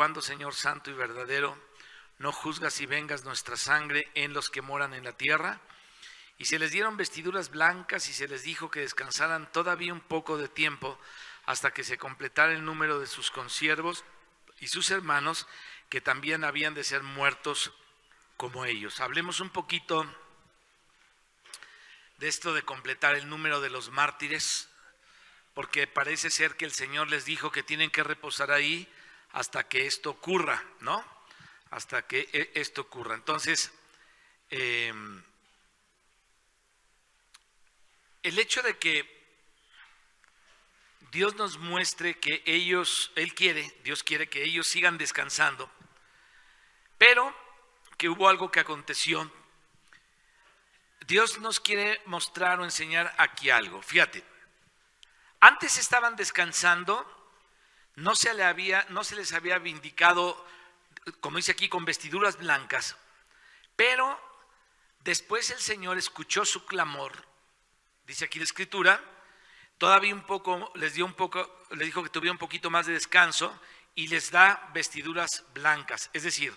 cuándo, Señor santo y verdadero, no juzgas y vengas nuestra sangre en los que moran en la tierra? Y se les dieron vestiduras blancas y se les dijo que descansaran todavía un poco de tiempo hasta que se completara el número de sus consiervos y sus hermanos, que también habían de ser muertos como ellos. Hablemos un poquito de esto de completar el número de los mártires, porque parece ser que el Señor les dijo que tienen que reposar ahí hasta que esto ocurra, ¿no? Hasta que esto ocurra. Entonces, el hecho de que Dios nos muestre que Dios quiere que ellos sigan descansando, pero que hubo algo que aconteció. Dios nos quiere mostrar o enseñar aquí algo. Fíjate, antes estaban descansando, no se les había vindicado, como dice aquí, con vestiduras blancas, pero después el Señor escuchó su clamor, dice aquí la Escritura, todavía un poco, les dijo que tuviera un poquito más de descanso y les da vestiduras blancas. Es decir,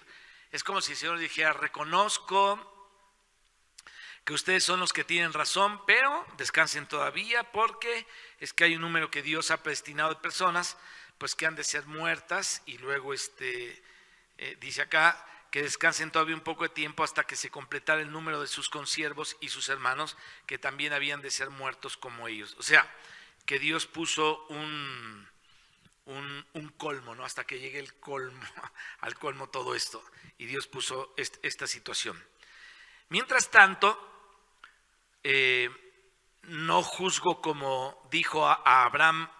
es como si el Señor dijera: reconozco que ustedes son los que tienen razón, pero descansen todavía, porque es que hay un número que Dios ha predestinado de personas, pues que han de ser muertas, y luego dice acá que descansen todavía un poco de tiempo hasta que se completara el número de sus consiervos y sus hermanos, que también habían de ser muertos como ellos. O sea, que Dios puso un colmo, ¿no? Hasta que llegue el colmo, al colmo todo esto, y Dios puso esta situación. Mientras tanto, no juzgo, como dijo a Abraham,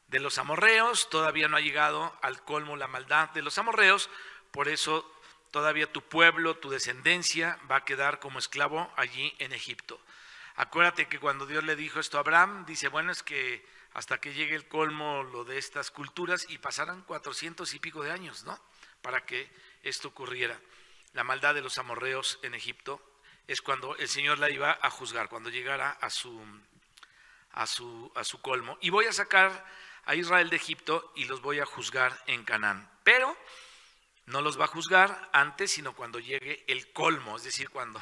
de los amorreos. Todavía no ha llegado al colmo la maldad de los amorreos, por eso todavía tu pueblo, tu descendencia va a quedar como esclavo allí en Egipto. Acuérdate que cuando Dios le dijo esto a Abraham, dice: bueno, es que hasta que llegue el colmo lo de estas culturas, y pasaran 400 y pico de años, ¿no?, para que esto ocurriera. La maldad de los amorreos en Egipto es cuando el Señor la iba a juzgar, cuando llegara a su colmo. Y voy a sacar a Israel de Egipto y los voy a juzgar en Canaán. Pero no los va a juzgar antes, sino cuando llegue el colmo, es decir, cuando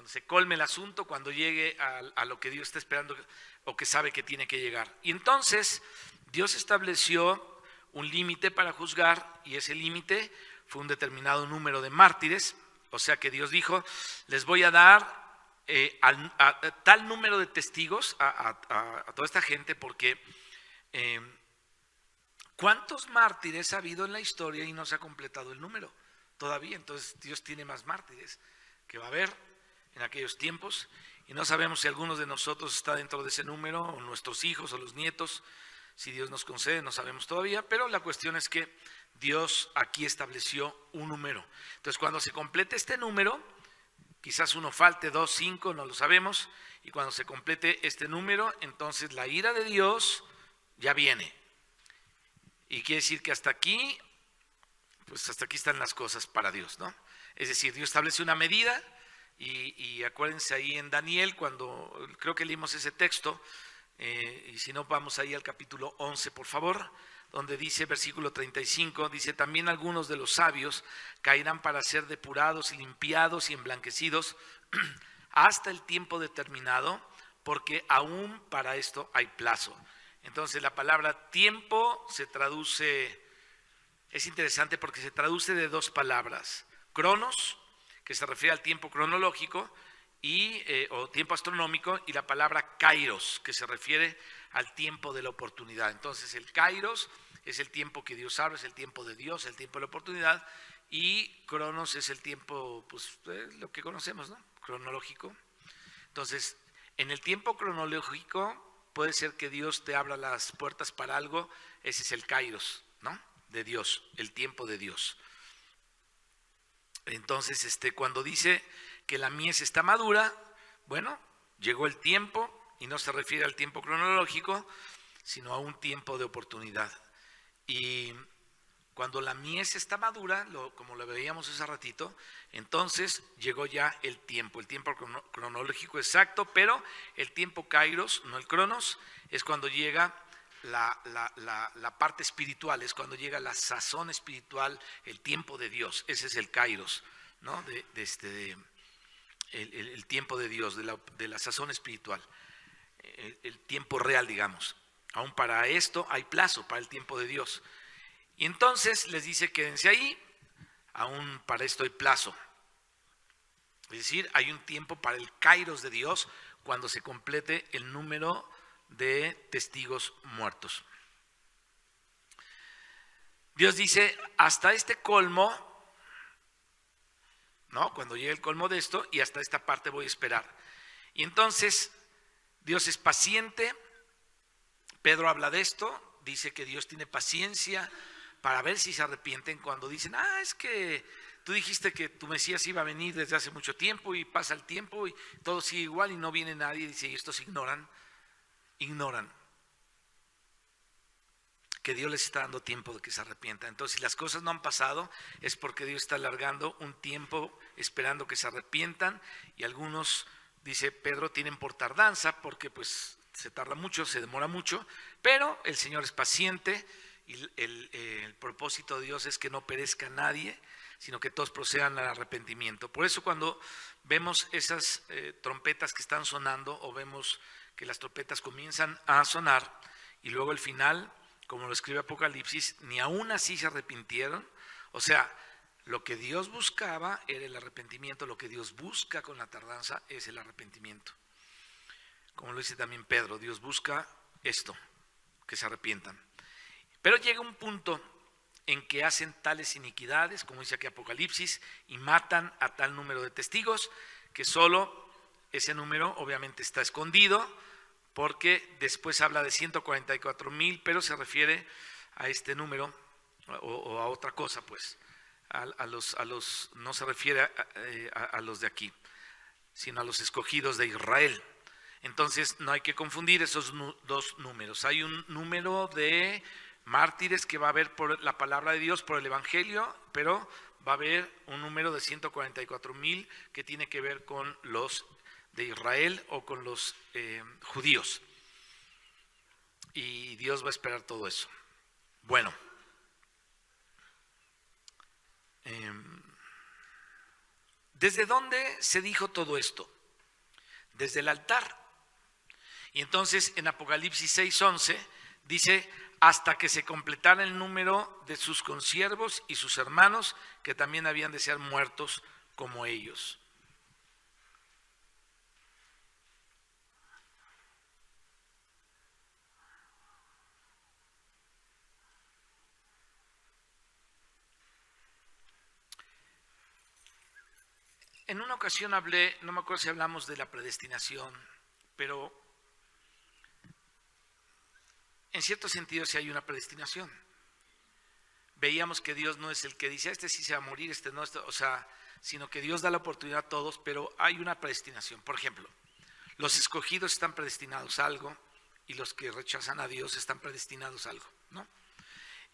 se colme el asunto, cuando llegue a lo que Dios está esperando o que sabe que tiene que llegar. Y entonces Dios estableció un límite para juzgar, y ese límite fue un determinado número de mártires. O sea que Dios dijo: les voy a dar a tal número de testigos a toda esta gente, porque ¿cuántos mártires ha habido en la historia y no se ha completado el número todavía? Entonces Dios tiene más mártires que va a haber en aquellos tiempos, y no sabemos si algunos de nosotros está dentro de ese número, o nuestros hijos o los nietos, si Dios nos concede, no sabemos todavía, pero la cuestión es que Dios aquí estableció un número. Entonces, cuando se complete este número, quizás uno falte, 2, 5, no lo sabemos, y cuando se complete este número, entonces la ira de Dios ya viene. Y quiere decir que hasta aquí, pues hasta aquí están las cosas para Dios, ¿no? Es decir, Dios establece una medida, y acuérdense ahí en Daniel, cuando creo que leímos ese texto, y si no, vamos ahí al capítulo 11, por favor, donde dice, versículo 35, dice: también algunos de los sabios caerán para ser depurados y limpiados y emblanquecidos hasta el tiempo determinado, porque aún para esto hay plazo. Entonces la palabra tiempo se traduce, es interesante porque se traduce de dos palabras: cronos, que se refiere al tiempo cronológico o tiempo astronómico, y la palabra kairos, que se refiere al tiempo de la oportunidad. Entonces el kairos es el tiempo que Dios abre, es el tiempo de Dios, el tiempo de la oportunidad, y cronos es el tiempo, pues lo que conocemos, ¿no?, cronológico. Entonces, en el tiempo cronológico puede ser que Dios te abra las puertas para algo. Ese es el kairos, ¿no?, de Dios, el tiempo de Dios. Entonces, cuando dice que la mies está madura, bueno, llegó el tiempo, y no se refiere al tiempo cronológico, sino a un tiempo de oportunidad. Y cuando la mies está madura, como lo veíamos hace ratito, entonces llegó ya el tiempo cronológico exacto, pero el tiempo kairos, no el cronos, es cuando llega la parte espiritual, es cuando llega la sazón espiritual, el tiempo de Dios. Ese es el kairos, ¿no? El tiempo de Dios, de la sazón espiritual, el tiempo real, digamos. Aún para esto hay plazo, para el tiempo de Dios. Y entonces les dice, quédense ahí, aún para esto hay plazo. Es decir, hay un tiempo para el kairos de Dios cuando se complete el número de testigos muertos. Dios dice, hasta este colmo, ¿no? Cuando llegue el colmo de esto, y hasta esta parte voy a esperar. Y entonces, Dios es paciente. Pedro habla de esto, dice que Dios tiene paciencia para ver si se arrepienten cuando dicen, es que tú dijiste que tu Mesías iba a venir desde hace mucho tiempo y pasa el tiempo y todo sigue igual y no viene nadie. Dice, y estos ignoran que Dios les está dando tiempo de que se arrepientan. Entonces, si las cosas no han pasado, es porque Dios está alargando un tiempo esperando que se arrepientan, y algunos, dice Pedro, tienen por tardanza porque pues se tarda mucho, se demora mucho, pero el Señor es paciente y el propósito de Dios es que no perezca nadie, sino que todos procedan al arrepentimiento. Por eso cuando vemos esas trompetas que están sonando, o vemos que las trompetas comienzan a sonar y luego el final, como lo escribe Apocalipsis, ni aún así se arrepintieron. O sea, lo que Dios buscaba era el arrepentimiento, lo que Dios busca con la tardanza es el arrepentimiento. Como lo dice también Pedro, Dios busca esto, que se arrepientan. Pero llega un punto en que hacen tales iniquidades, como dice aquí Apocalipsis, y matan a tal número de testigos, que solo ese número obviamente está escondido, porque después habla de 144,000, pero se refiere a este número o a otra cosa, pues, a los no se refiere a los de aquí, sino a los escogidos de Israel. Entonces no hay que confundir esos dos números. Hay un número de mártires que va a haber por la palabra de Dios, por el Evangelio, pero va a haber un número de 144,000 que tiene que ver con los de Israel o con los judíos. Y Dios va a esperar todo eso. Bueno, ¿desde dónde se dijo todo esto? Desde el altar. Y entonces en Apocalipsis 6:11 dice, hasta que se completara el número de sus consiervos y sus hermanos, que también habían de ser muertos como ellos. En una ocasión hablé, no me acuerdo si hablamos de la predestinación, pero en cierto sentido sí hay una predestinación. Veíamos que Dios no es el que dice, este sí se va a morir, este no, o sea, sino que Dios da la oportunidad a todos, pero hay una predestinación. Por ejemplo, los escogidos están predestinados a algo y los que rechazan a Dios están predestinados a algo, ¿no?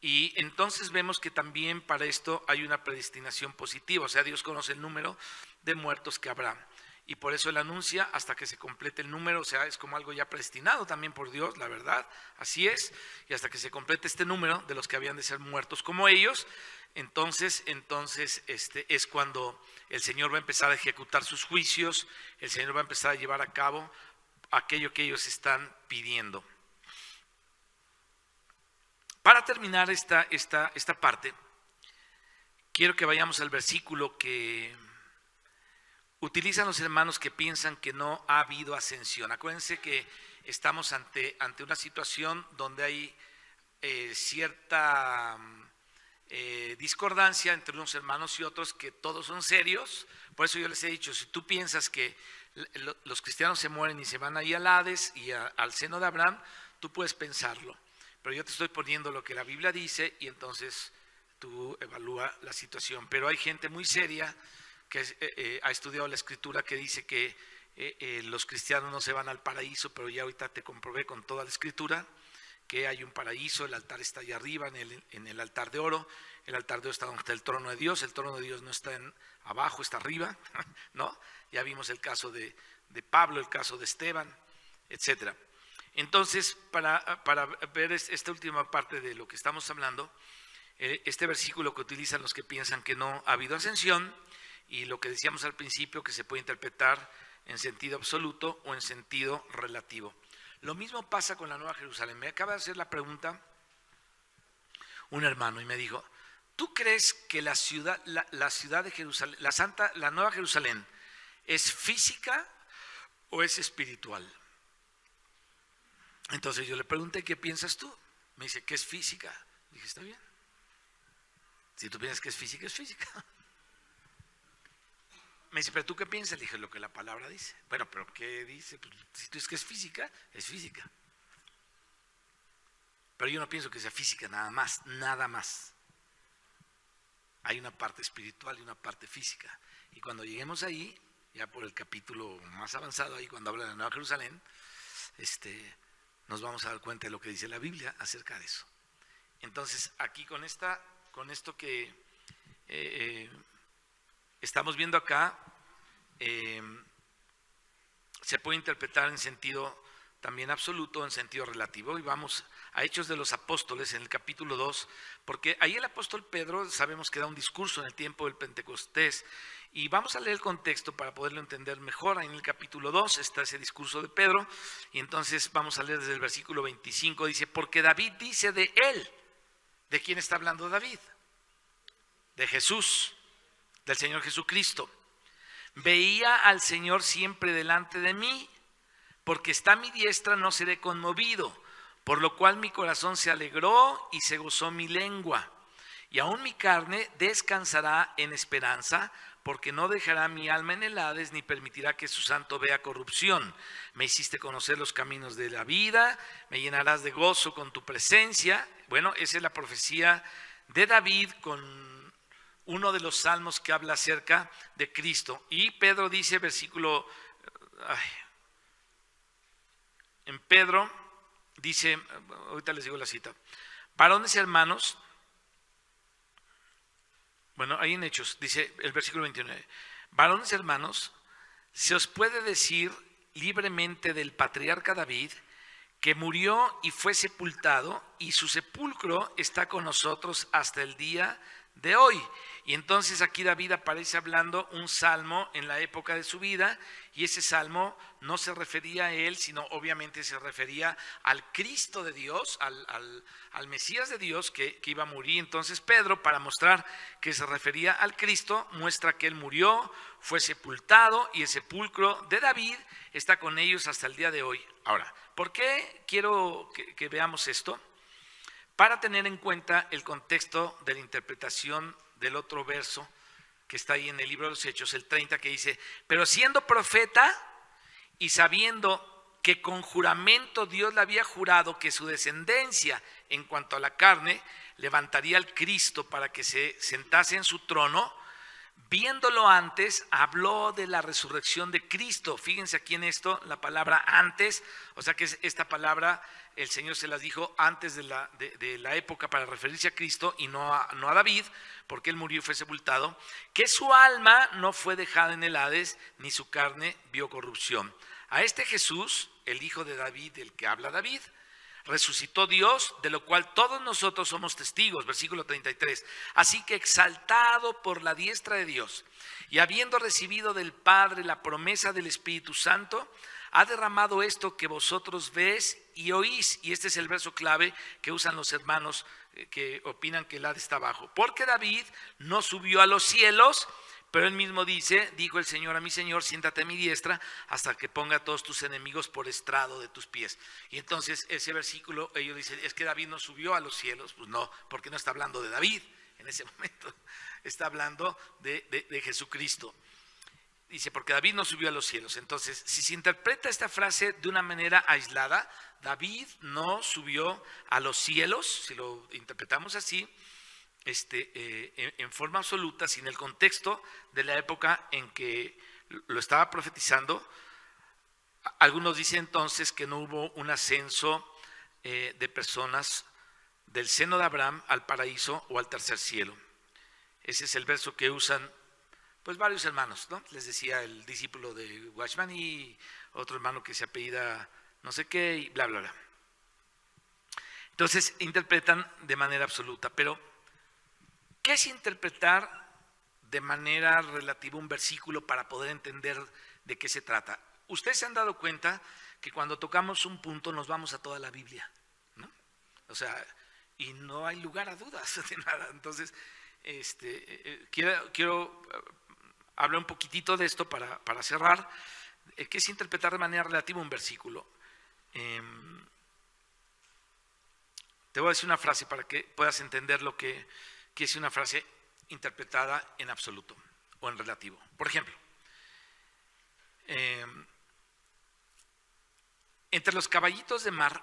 Y entonces vemos que también para esto hay una predestinación positiva, o sea, Dios conoce el número de muertos que habrá. Y por eso Él anuncia hasta que se complete el número, o sea, es como algo ya predestinado también por Dios, la verdad, así es. Y hasta que se complete este número de los que habían de ser muertos como ellos, entonces es cuando el Señor va a empezar a ejecutar sus juicios, el Señor va a empezar a llevar a cabo aquello que ellos están pidiendo. Para terminar esta parte, quiero que vayamos al versículo que utilizan los hermanos que piensan que no ha habido ascensión. Acuérdense que estamos ante una situación donde hay cierta discordancia entre unos hermanos y otros, que todos son serios. Por eso yo les he dicho, si tú piensas que los cristianos se mueren y se van ahí al Hades y al seno de Abraham, tú puedes pensarlo. Pero yo te estoy poniendo lo que la Biblia dice y entonces tú evalúa la situación. Pero hay gente muy seria que ha estudiado la Escritura, que dice que los cristianos no se van al paraíso, pero ya ahorita te comprobé con toda la Escritura que hay un paraíso, el altar está allá arriba en el altar de oro. El altar de oro está donde está el trono de Dios. El trono de Dios no está abajo, está arriba, ¿no? Ya vimos el caso de Pablo, el caso de Esteban, etcétera. Entonces, para ver esta última parte de lo que estamos hablando, este versículo que utilizan los que piensan que no ha habido ascensión, y lo que decíamos al principio, que se puede interpretar en sentido absoluto o en sentido relativo. Lo mismo pasa con la Nueva Jerusalén. Me acaba de hacer la pregunta un hermano y me dijo: ¿tú crees que la ciudad de Jerusalén, la Nueva Jerusalén, es física o es espiritual? Entonces yo le pregunté: ¿qué piensas tú? Me dice que es física. Dije: está bien. Si tú piensas que es física, es física. Me dice: ¿pero tú qué piensas? Le dije: lo que la palabra dice. Bueno, ¿pero qué dice? Pues, si tú dices que es física, es física. Pero yo no pienso que sea física nada más, nada más. Hay una parte espiritual y una parte física. Y cuando lleguemos ahí, ya por el capítulo más avanzado, ahí cuando habla de la Nueva Jerusalén, nos vamos a dar cuenta de lo que dice la Biblia acerca de eso. Entonces, aquí con esto que estamos viendo acá, se puede interpretar en sentido también absoluto, en sentido relativo. Y vamos a Hechos de los Apóstoles en el capítulo 2, porque ahí el apóstol Pedro sabemos que da un discurso en el tiempo del Pentecostés, y vamos a leer el contexto para poderlo entender mejor. Ahí en el capítulo 2 está ese discurso de Pedro, y entonces vamos a leer desde el versículo 25, dice: porque David dice de él. ¿De quién está hablando David? De Jesús, del Señor Jesucristo. Veía al Señor siempre delante de mí, porque está a mi diestra, no seré conmovido, por lo cual mi corazón se alegró y se gozó mi lengua. Y aún mi carne descansará en esperanza, porque no dejará mi alma en el Hades, ni permitirá que su santo vea corrupción. Me hiciste conocer los caminos de la vida, me llenarás de gozo con tu presencia. Bueno, esa es la profecía de David con uno de los salmos que habla acerca de Cristo. Y Pedro dice, en Pedro dice, ahorita les digo la cita: varones hermanos, bueno, ahí en Hechos dice el versículo 29, varones hermanos, se os puede decir libremente del patriarca David, que murió y fue sepultado, y su sepulcro está con nosotros hasta el día de hoy. Y entonces aquí David aparece hablando un salmo en la época de su vida, y ese salmo no se refería a él, sino obviamente se refería al Cristo de Dios, al Mesías de Dios que iba a morir. Entonces Pedro, para mostrar que se refería al Cristo, muestra que él murió, fue sepultado, y el sepulcro de David está con ellos hasta el día de hoy. Ahora, ¿por qué quiero que veamos esto? Para tener en cuenta el contexto de la interpretación del otro verso que está ahí en el libro de los Hechos, el 30, que dice: pero siendo profeta y sabiendo que con juramento Dios le había jurado que su descendencia en cuanto a la carne levantaría al Cristo para que se sentase en su trono, viéndolo antes, habló de la resurrección de Cristo. Fíjense aquí en esto, la palabra antes, o sea que esta palabra el Señor se las dijo antes de la época para referirse a Cristo y no a David, porque él murió y fue sepultado, que su alma no fue dejada en el Hades, ni su carne vio corrupción. A este Jesús, el hijo de David, del que habla David, resucitó Dios, de lo cual todos nosotros somos testigos. Versículo 33. Así que exaltado por la diestra de Dios, y habiendo recibido del Padre la promesa del Espíritu Santo, ha derramado esto que vosotros ves y oís. Y este es el verso clave que usan los hermanos que opinan que el Hades está abajo. Porque David no subió a los cielos, pero él mismo dijo el Señor a mi Señor: siéntate a mi diestra hasta que ponga a todos tus enemigos por estrado de tus pies. Y entonces ese versículo, ellos dicen: es que David no subió a los cielos. Pues no, porque no está hablando de David en ese momento, está hablando de Jesucristo. Dice: porque David no subió a los cielos. Entonces, si se interpreta esta frase de una manera aislada, David no subió a los cielos, si lo interpretamos así, en forma absoluta, sin el contexto de la época en que lo estaba profetizando. Algunos dicen entonces que no hubo un ascenso de personas del seno de Abraham al paraíso o al tercer cielo. Ese es el verso que usan pues varios hermanos, ¿no? Les decía el discípulo de Watchman y otro hermano que se apellida no sé qué, y bla, bla, bla. Entonces interpretan de manera absoluta. Pero, ¿qué es interpretar de manera relativa un versículo para poder entender de qué se trata? Ustedes se han dado cuenta que cuando tocamos un punto nos vamos a toda la Biblia, ¿no? O sea, y no hay lugar a dudas de nada. Entonces, quiero hablar un poquitito de esto para cerrar. ¿Qué es interpretar de manera relativa un versículo? Te voy a decir una frase para que puedas entender lo que es una frase interpretada en absoluto o en relativo. Por ejemplo, entre los caballitos de mar,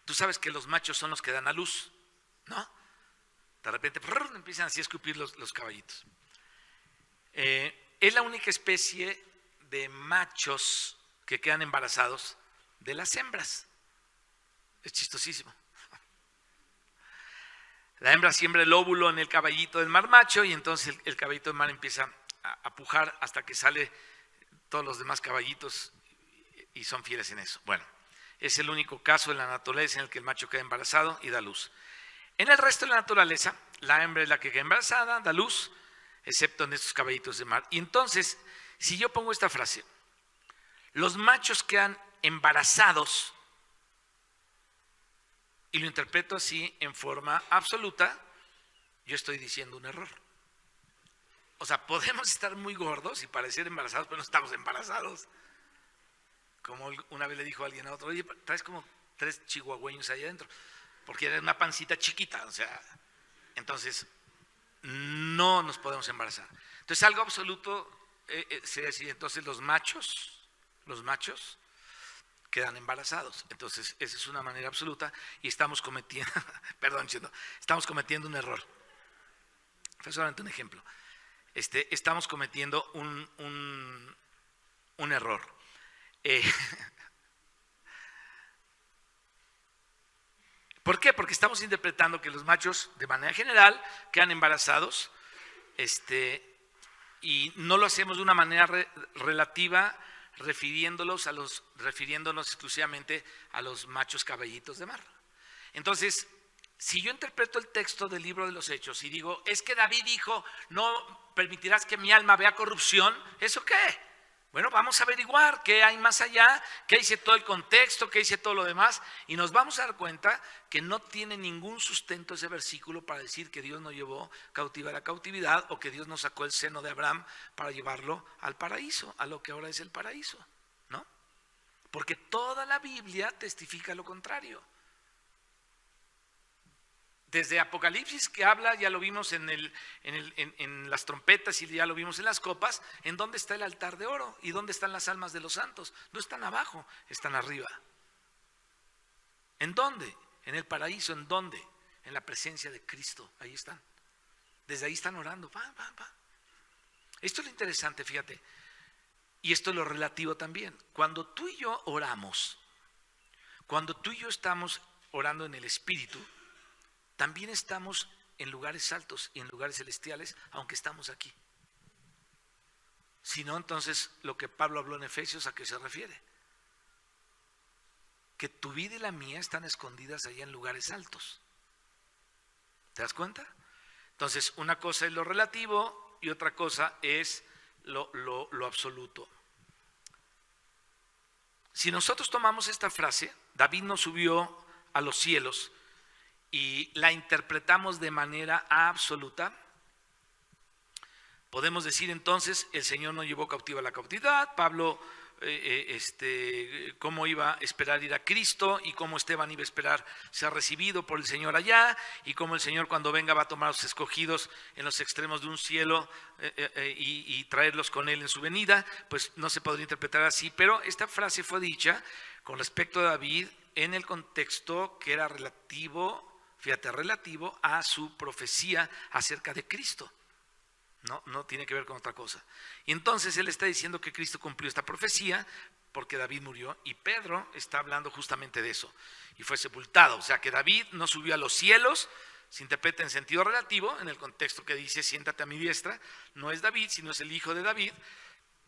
tú sabes que los machos son los que dan a luz, ¿no? De repente empiezan así a escupir los caballitos. Es la única especie de machos que quedan embarazados de las hembras. Es chistosísimo. La hembra siembra el óvulo en el caballito del mar macho y entonces el caballito del mar empieza a pujar hasta que sale todos los demás caballitos y son fieles en eso. Bueno, es el único caso en la naturaleza en el que el macho queda embarazado y da luz. En el resto de la naturaleza, la hembra es la que queda embarazada, da luz, excepto en estos caballitos de mar. Y entonces, si yo pongo esta frase, los machos quedan embarazados, y lo interpreto así en forma absoluta, yo estoy diciendo un error. O sea, podemos estar muy gordos y parecer embarazados, pero no estamos embarazados. Como una vez le dijo alguien a otro, oye, traes como 3 chihuahueños ahí adentro, porque era una pancita chiquita, o sea, entonces no nos podemos embarazar. Entonces algo absoluto sería decir, entonces los machos quedan embarazados. Entonces esa es una manera absoluta y estamos cometiendo, estamos cometiendo un error. Fue solamente un ejemplo. Estamos cometiendo un error. ¿Por qué? Porque estamos interpretando que los machos de manera general quedan embarazados y no lo hacemos de una manera relativa, refiriéndonos exclusivamente a los machos caballitos de mar. Entonces, si yo interpreto el texto del libro de los Hechos y digo, es que David dijo, no permitirás que mi alma vea corrupción, ¿eso qué? Bueno, vamos a averiguar qué hay más allá, qué dice todo el contexto, qué dice todo lo demás, y nos vamos a dar cuenta que no tiene ningún sustento ese versículo para decir que Dios nos llevó cautiva a la cautividad o que Dios nos sacó el seno de Abraham para llevarlo al paraíso, a lo que ahora es el paraíso, ¿no? Porque toda la Biblia testifica lo contrario. Desde Apocalipsis, que habla, ya lo vimos en las trompetas y ya lo vimos en las copas, ¿en dónde está el altar de oro? ¿Y dónde están las almas de los santos? No están abajo, están arriba. ¿En dónde? En el paraíso. ¿En dónde? En la presencia de Cristo, ahí están. Desde ahí están orando. Esto es lo interesante, fíjate. Y esto es lo relativo también. Cuando tú y yo oramos, cuando tú y yo estamos orando en el Espíritu, también estamos en lugares altos y en lugares celestiales, aunque estamos aquí. Si no, entonces lo que Pablo habló en Efesios, ¿a qué se refiere? Que tu vida y la mía están escondidas allá en lugares altos. ¿Te das cuenta? Entonces, una cosa es lo relativo y otra cosa es lo absoluto. Si nosotros tomamos esta frase, David no subió a los cielos, y la interpretamos de manera absoluta, podemos decir entonces, el Señor no llevó cautiva la cautividad, Pablo, cómo iba a esperar ir a Cristo y cómo Esteban iba a esperar ser recibido por el Señor allá y cómo el Señor cuando venga va a tomar a los escogidos en los extremos de un cielo y traerlos con Él en su venida, pues no se podría interpretar así, pero esta frase fue dicha con respecto a David en el contexto que era relativo a su profecía acerca de Cristo. No tiene que ver con otra cosa. Y entonces él está diciendo que Cristo cumplió esta profecía porque David murió y Pedro está hablando justamente de eso y fue sepultado. O sea que David no subió a los cielos, se interpreta en sentido relativo, en el contexto que dice siéntate a mi diestra, no es David, sino es el hijo de David,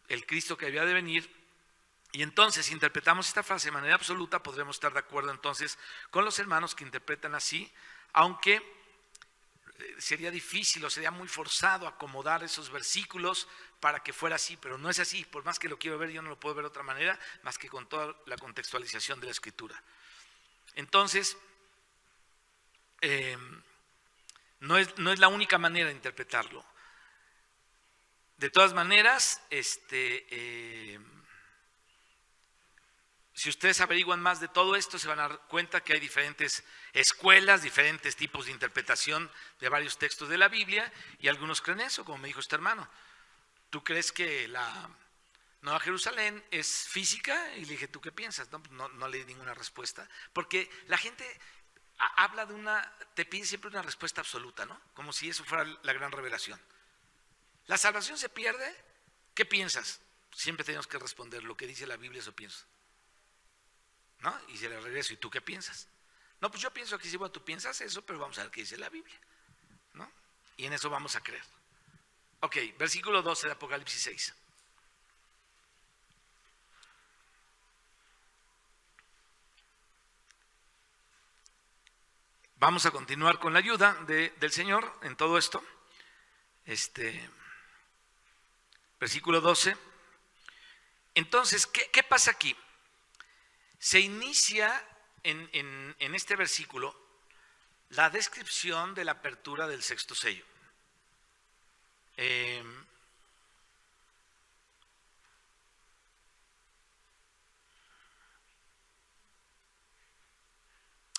el Cristo que había de venir Y entonces, si interpretamos esta frase de manera absoluta, podremos estar de acuerdo entonces con los hermanos que interpretan así, aunque sería difícil o sería muy forzado acomodar esos versículos para que fuera así, pero no es así. Por más que lo quiero ver, yo no lo puedo ver de otra manera más que con toda la contextualización de la Escritura. Entonces, no es la única manera de interpretarlo. De todas maneras, si ustedes averiguan más de todo esto, se van a dar cuenta que hay diferentes escuelas, diferentes tipos de interpretación de varios textos de la Biblia, y algunos creen eso, como me dijo este hermano. ¿Tú crees que la Nueva Jerusalén es física? Y le dije, ¿tú qué piensas? No le di ninguna respuesta, porque la gente habla te pide siempre una respuesta absoluta, ¿no? Como si eso fuera la gran revelación. ¿La salvación se pierde? ¿Qué piensas? Siempre tenemos que responder lo que dice la Biblia, eso pienso. ¿No? Y se le regreso, ¿y tú qué piensas? No, pues yo pienso que sí, bueno, tú piensas eso, pero vamos a ver qué dice la Biblia, ¿no? Y en eso vamos a creer. Ok, versículo 12 de Apocalipsis 6. Vamos a continuar con la ayuda del Señor en todo esto. Versículo 12. Entonces, ¿qué pasa aquí? Se inicia en este versículo la descripción de la apertura del sexto sello.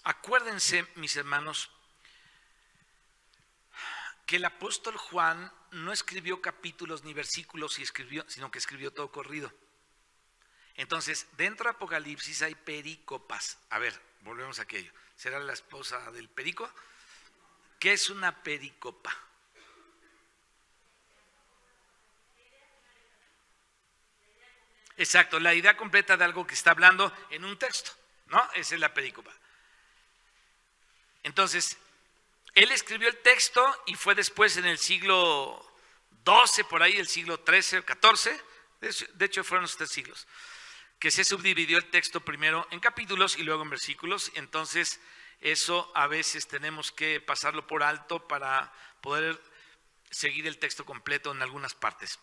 Acuérdense, mis hermanos, que el apóstol Juan no escribió capítulos ni versículos, sino que escribió todo corrido. Entonces, dentro de Apocalipsis hay perícopas. A ver, volvemos a aquello. ¿Será la esposa del perico? ¿Qué es una perícopa? Exacto, la idea completa de algo que está hablando en un texto, ¿no? Esa es la perícopa. Entonces, él escribió el texto y fue después en el siglo XII, por ahí, el siglo XIII, XIV, de hecho fueron los 3 siglos, que se subdividió el texto primero en capítulos y luego en versículos. Entonces eso a veces tenemos que pasarlo por alto para poder seguir el texto completo en algunas partes.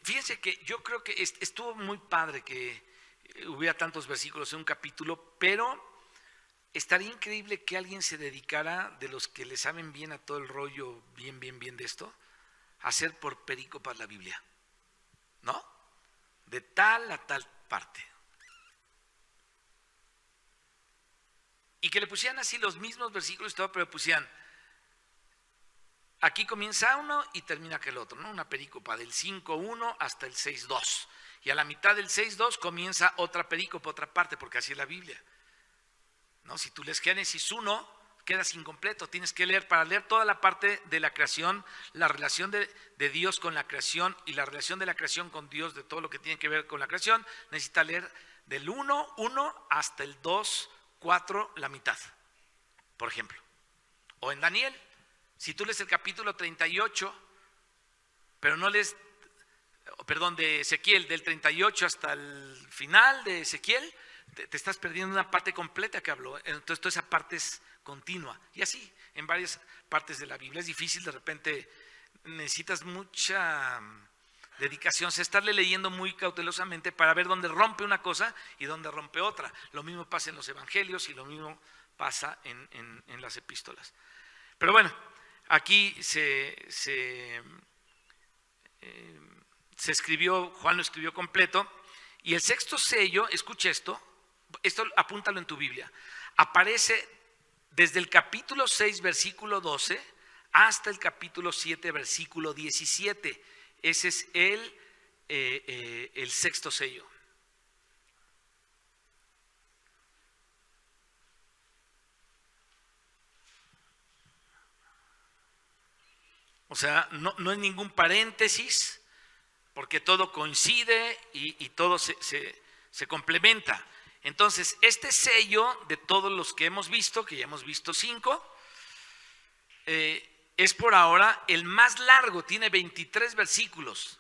Fíjense que yo creo que estuvo muy padre que hubiera tantos versículos en un capítulo, pero estaría increíble que alguien se dedicara, de los que le saben bien a todo el rollo, bien de esto, a hacer por perícopas la Biblia, ¿no? De tal a tal parte. Y que le pusieran así los mismos versículos y todo, pero pusieran, aquí comienza uno y termina aquel otro, ¿no? Una perícopa del 5.1 hasta el 6.2. Y a la mitad del 6.2 comienza otra perícopa, otra parte, porque así es la Biblia, ¿no? Si tú lees Génesis 1, quedas incompleto. Tienes que leer, para leer toda la parte de la creación, la relación de Dios con la creación y la relación de la creación con Dios, de todo lo que tiene que ver con la creación, necesitas leer del 1 hasta el 2.4, la mitad, por ejemplo. O en Daniel, si tú lees el capítulo 38, pero no lees, perdón, de Ezequiel, del 38 hasta el final de Ezequiel, te estás perdiendo una parte completa que habló. Entonces toda esa parte es continua. Y así, en varias partes de la Biblia. Es difícil, de repente necesitas mucha dedicación, estarle leyendo muy cautelosamente para ver dónde rompe una cosa y dónde rompe otra. Lo mismo pasa en los evangelios y lo mismo pasa en las epístolas. Pero bueno, aquí se escribió, Juan lo escribió completo. Y el sexto sello, escucha esto apúntalo en tu Biblia, aparece desde el capítulo 6, versículo 12, hasta el capítulo 7, versículo 17. Ese es el sexto sello. O sea, no es ningún paréntesis, porque todo coincide y todo se complementa. Entonces, este sello, de todos los que hemos visto, que ya hemos visto 5, es por ahora el más largo, tiene 23 versículos.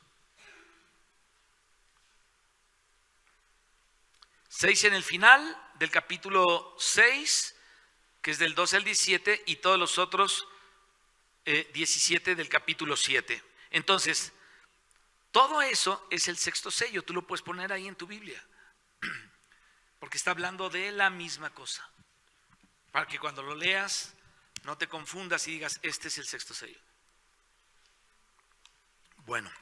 6 en el final del capítulo 6, que es del 12 al 17, y todos los otros 17 del capítulo 7. Entonces, todo eso es el sexto sello. Tú lo puedes poner ahí en tu Biblia, porque está hablando de la misma cosa, para que cuando lo leas no te confundas y digas, este es el sexto sello. Bueno,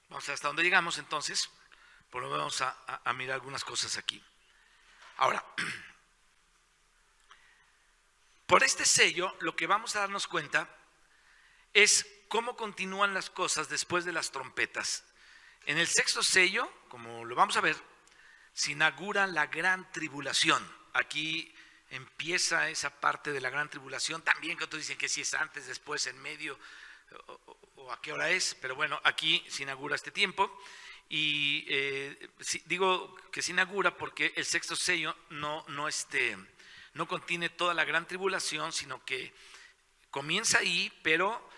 vamos hasta donde llegamos entonces. Por lo menos vamos a mirar algunas cosas aquí. Ahora, por este sello, lo que vamos a darnos cuenta es cómo continúan las cosas después de las trompetas. En el sexto sello, como lo vamos a ver, se inaugura la gran tribulación. Aquí empieza esa parte de la gran tribulación. También que otros dicen que si es antes, después, en medio, o a qué hora es. Pero bueno, aquí se inaugura este tiempo. Y digo que se inaugura porque el sexto sello no contiene toda la gran tribulación, sino que comienza ahí, pero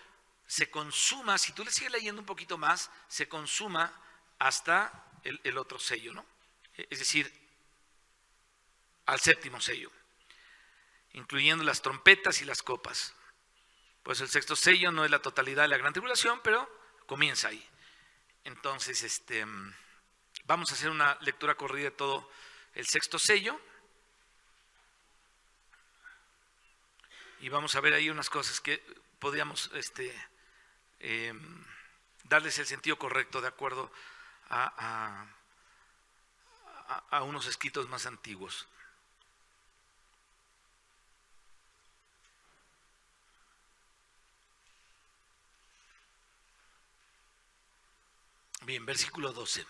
se consuma. Si tú le sigues leyendo un poquito más, se consuma hasta el otro sello, ¿no? Es decir, al séptimo sello, incluyendo las trompetas y las copas. Pues el sexto sello no es la totalidad de la gran tribulación, pero comienza ahí. Entonces, vamos a hacer una lectura corrida de todo el sexto sello. Y vamos a ver ahí unas cosas que podríamos darles el sentido correcto de acuerdo a unos escritos más antiguos. Bien, versículo 12.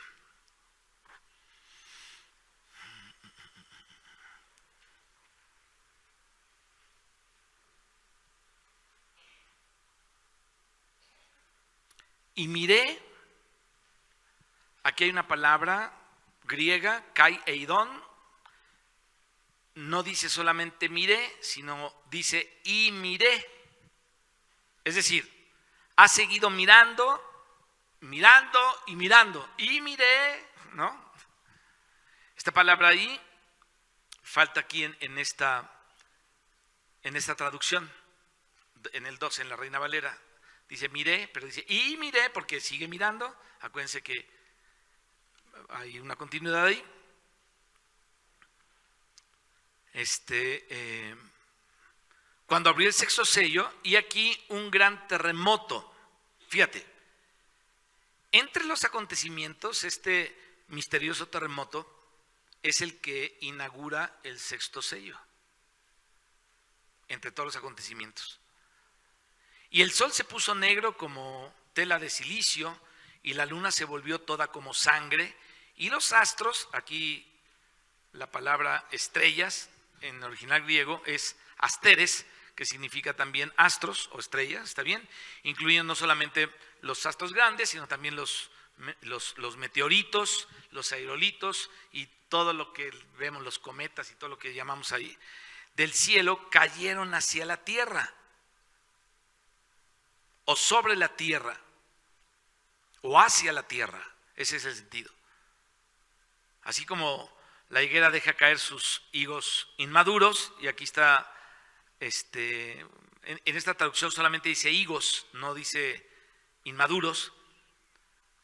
Y miré, aquí hay una palabra griega, kai eidon, no dice solamente miré, sino dice y miré. Es decir, ha seguido mirando y mirando, y miré, ¿no? Esta palabra ahí falta aquí en esta traducción, en el 12, en la Reina Valera. Dice miré, pero dice y miré, porque sigue mirando. Acuérdense que hay una continuidad ahí. Cuando abrió el sexto sello, y aquí un gran terremoto. Fíjate, entre los acontecimientos, este misterioso terremoto es el que inaugura el sexto sello, entre todos los acontecimientos. Y el sol se puso negro como tela de silicio, y la luna se volvió toda como sangre, y los astros, aquí la palabra estrellas, en el original griego es asteres, que significa también astros o estrellas, ¿está bien? Incluyen no solamente los astros grandes, sino también los meteoritos, los aerolitos y todo lo que vemos, los cometas y todo lo que llamamos ahí, del cielo cayeron hacia la tierra, o sobre la tierra, o hacia la tierra. Ese es el sentido. Así como la higuera deja caer sus higos inmaduros, y aquí está, en esta traducción solamente dice higos, no dice inmaduros,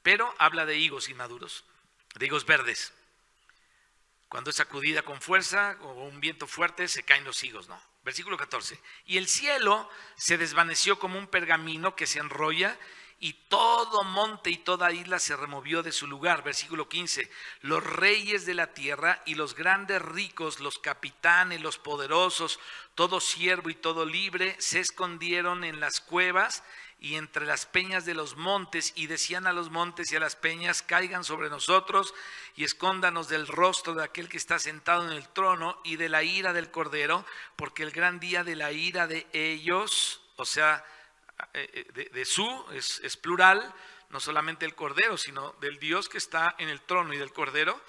pero habla de higos inmaduros, de higos verdes. Cuando es sacudida con fuerza o un viento fuerte, se caen los higos, ¿no? Versículo 14. Y el cielo se desvaneció como un pergamino que se enrolla, y todo monte y toda isla se removió de su lugar. Versículo 15. Los reyes de la tierra y los grandes ricos, los capitanes, los poderosos, todo siervo y todo libre, se escondieron en las cuevas y entre las peñas de los montes, y decían a los montes y a las peñas: caigan sobre nosotros y escóndanos del rostro de aquel que está sentado en el trono y de la ira del Cordero, porque el gran día de la ira de ellos, o sea, es plural, no solamente el Cordero, sino del Dios que está en el trono y del Cordero,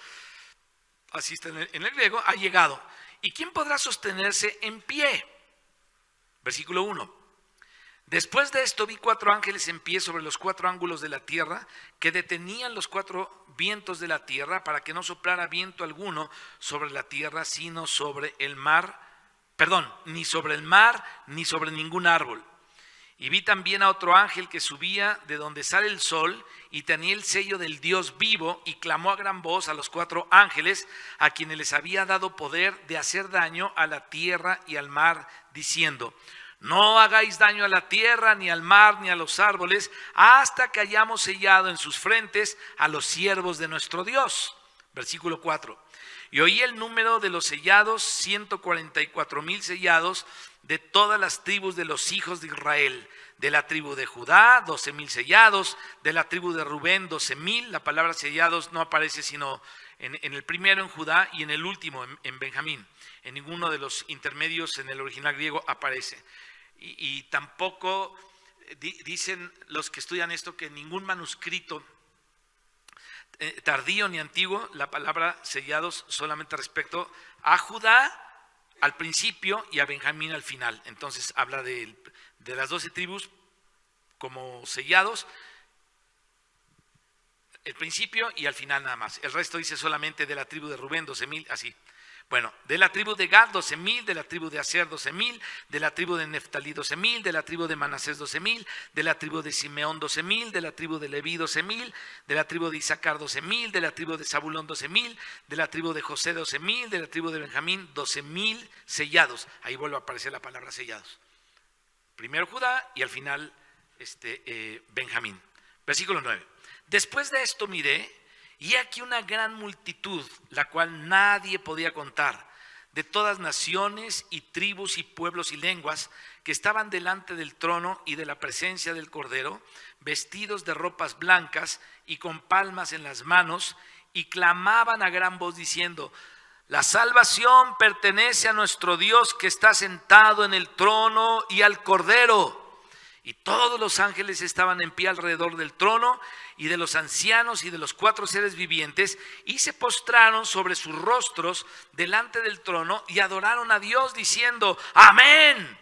así está en el griego, ha llegado. ¿Y quién podrá sostenerse en pie? Versículo 1. Después de esto vi 4 ángeles en pie sobre los 4 ángulos de la tierra, que detenían los 4 vientos de la tierra para que no soplara viento alguno sobre la tierra, sino sobre el mar, ni sobre el mar, ni sobre ningún árbol. Y vi también a otro ángel que subía de donde sale el sol y tenía el sello del Dios vivo, y clamó a gran voz a los 4 ángeles a quienes les había dado poder de hacer daño a la tierra y al mar, diciendo: no hagáis daño a la tierra, ni al mar, ni a los árboles, hasta que hayamos sellado en sus frentes a los siervos de nuestro Dios. Versículo 4. Y oí el número de los sellados, 144,000 sellados, de todas las tribus de los hijos de Israel. De la tribu de Judá, 12,000 sellados. De la tribu de Rubén, 12,000. La palabra sellados no aparece sino en el primero en Judá y en el último en Benjamín. En ninguno de los intermedios en el original griego aparece. Y tampoco dicen los que estudian esto que en ningún manuscrito tardío ni antiguo la palabra sellados solamente respecto a Judá al principio y a Benjamín al final. Entonces habla de las 12 tribus como sellados, el principio y al final nada más. El resto dice solamente de la tribu de Rubén, 12,000, así. Bueno, de la tribu de Gad, 12,000, de la tribu de Aser, 12,000, de la tribu de Neftalí, 12,000, de la tribu de Manasés, 12,000, de la tribu de Simeón, 12,000, de la tribu de Leví, 12,000, de la tribu de Isaacar, 12,000, de la tribu de Zabulón, 12,000, de la tribu de José, 12,000, de la tribu de Benjamín, 12,000 sellados. Ahí vuelve a aparecer la palabra sellados. Primero Judá y al final Benjamín. Versículo 9. Después de esto miré, y aquí una gran multitud, la cual nadie podía contar, de todas naciones y tribus y pueblos y lenguas, que estaban delante del trono y de la presencia del Cordero, vestidos de ropas blancas y con palmas en las manos, y clamaban a gran voz diciendo: la salvación pertenece a nuestro Dios que está sentado en el trono y al Cordero. Y todos los ángeles estaban en pie alrededor del trono y de los ancianos y de los 4 seres vivientes, y se postraron sobre sus rostros delante del trono y adoraron a Dios diciendo: amén.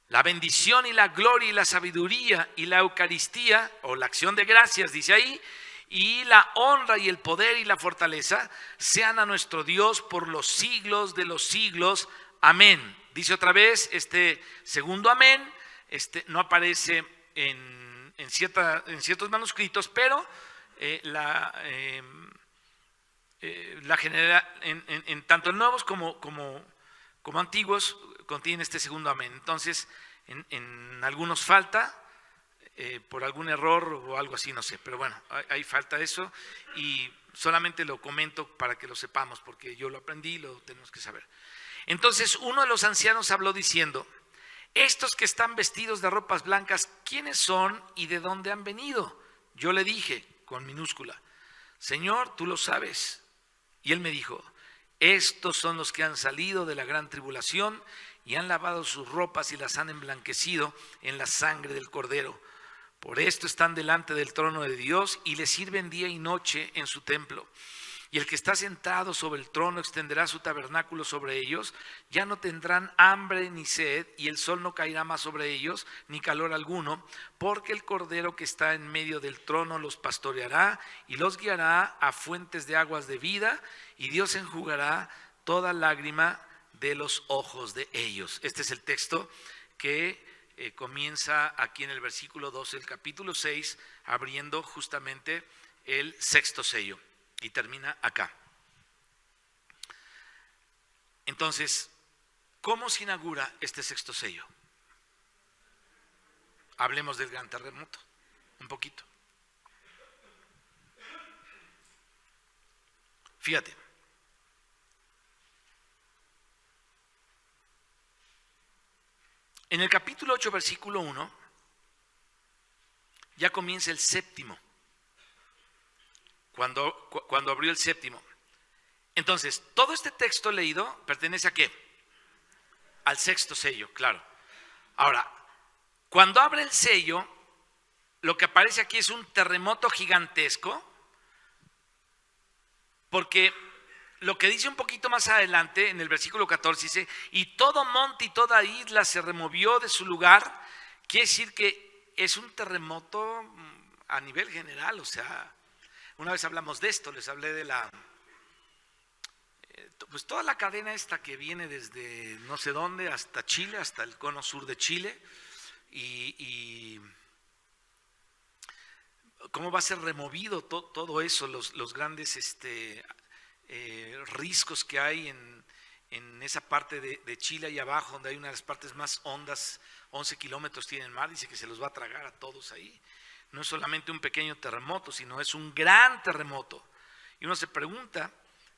La bendición y la gloria y la sabiduría y la Eucaristía, o la acción de gracias, dice ahí, y la honra y el poder y la fortaleza sean a nuestro Dios por los siglos de los siglos. Amén. Dice otra vez este segundo amén. No aparece en ciertos manuscritos, pero la genera en tanto nuevos como antiguos contiene este segundo amén. Entonces en algunos falta por algún error o algo así, no sé, pero bueno, ahí falta eso, y solamente lo comento para que lo sepamos, porque yo lo aprendí y lo tenemos que saber. Entonces uno de los ancianos habló diciendo: estos que están vestidos de ropas blancas, ¿quiénes son y de dónde han venido? Yo le dije, con minúscula: Señor, tú lo sabes. Y él me dijo: estos son los que han salido de la gran tribulación y han lavado sus ropas y las han emblanquecido en la sangre del Cordero. Por esto están delante del trono de Dios y le sirven día y noche en su templo. Y el que está sentado sobre el trono extenderá su tabernáculo sobre ellos. Ya no tendrán hambre ni sed, y el sol no caerá más sobre ellos, ni calor alguno, porque el Cordero que está en medio del trono los pastoreará y los guiará a fuentes de aguas de vida, y Dios enjugará toda lágrima de los ojos de ellos. Este es el texto que comienza aquí en el versículo 12 del capítulo 6, abriendo justamente el sexto sello. Y termina acá. Entonces, ¿cómo se inaugura este sexto sello? Hablemos del gran terremoto, un poquito. Fíjate. En el capítulo 8, versículo 1, ya comienza el séptimo. Cuando abrió el séptimo. Entonces, todo este texto leído pertenece ¿a qué? Al sexto sello, claro. Ahora, cuando abre el sello, lo que aparece aquí es un terremoto gigantesco, porque lo que dice un poquito más adelante, en el versículo 14, dice: y todo monte y toda isla se removió de su lugar, quiere decir que es un terremoto a nivel general. O sea, una vez hablamos de esto, les hablé de pues toda la cadena esta que viene desde no sé dónde hasta Chile, hasta el cono sur de Chile, y cómo va a ser removido todo eso, los grandes riscos que hay en esa parte de Chile ahí abajo, donde hay una de las partes más hondas, 11 kilómetros tiene el mar. Dice que se los va a tragar a todos ahí. No es solamente un pequeño terremoto, sino es un gran terremoto. Y uno se pregunta,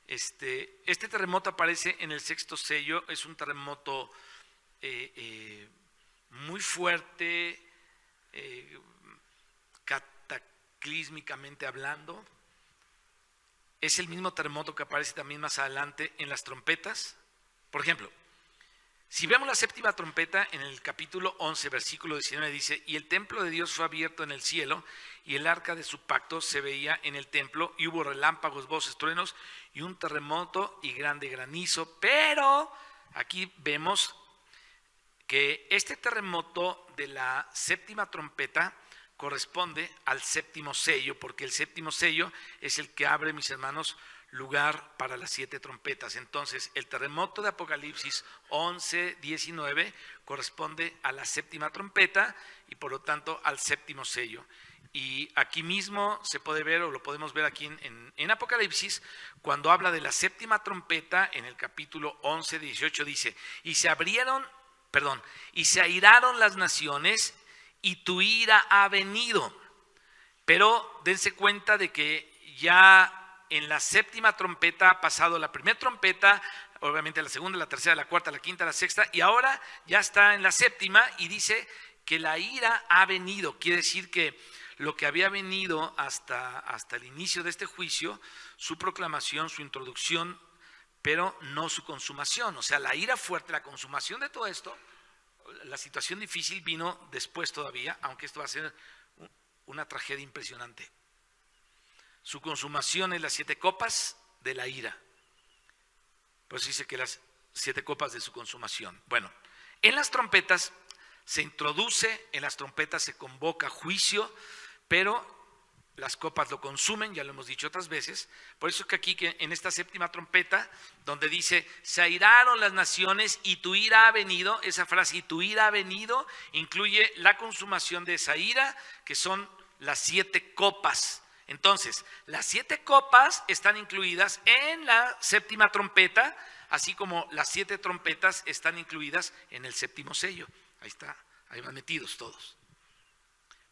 este terremoto aparece en el sexto sello, es un terremoto muy fuerte, cataclísmicamente hablando. Es el mismo terremoto que aparece también más adelante en las trompetas. Por ejemplo, si vemos la séptima trompeta en el capítulo 11, versículo 19, dice: y el templo de Dios fue abierto en el cielo, y el arca de su pacto se veía en el templo, y hubo relámpagos, voces, truenos, y un terremoto y grande granizo. Pero aquí vemos que este terremoto de la séptima trompeta corresponde al séptimo sello, porque el séptimo sello es el que abre, mis hermanos, lugar para las 7 trompetas. Entonces, el terremoto de Apocalipsis 11, 19 corresponde a la séptima trompeta y por lo tanto al séptimo sello. Y aquí mismo se puede ver, o lo podemos ver aquí en Apocalipsis, cuando habla de la séptima trompeta, en el capítulo 11, 18 dice: y se airaron las naciones, y tu ira ha venido. Pero dense cuenta de que ya en la séptima trompeta ha pasado la primera trompeta, obviamente la segunda, la tercera, la cuarta, la quinta, la sexta, y ahora ya está en la séptima y dice que la ira ha venido. Quiere decir que lo que había venido hasta el inicio de este juicio, su proclamación, su introducción, pero no su consumación. O sea, la ira fuerte, la consumación de todo esto, la situación difícil vino después todavía, aunque esto va a ser una tragedia impresionante. Su consumación es las 7 copas de la ira. Pues dice que las 7 copas de su consumación. Bueno, en las trompetas se introduce, en las trompetas se convoca juicio, pero las copas lo consumen, ya lo hemos dicho otras veces. Por eso es que aquí en esta séptima trompeta, donde dice: se airaron las naciones y tu ira ha venido, esa frase "y tu ira ha venido" incluye la consumación de esa ira, que son las 7 copas. Entonces, las 7 copas están incluidas en la séptima trompeta, así como las 7 trompetas están incluidas en el séptimo sello. Ahí está, ahí van metidos todos.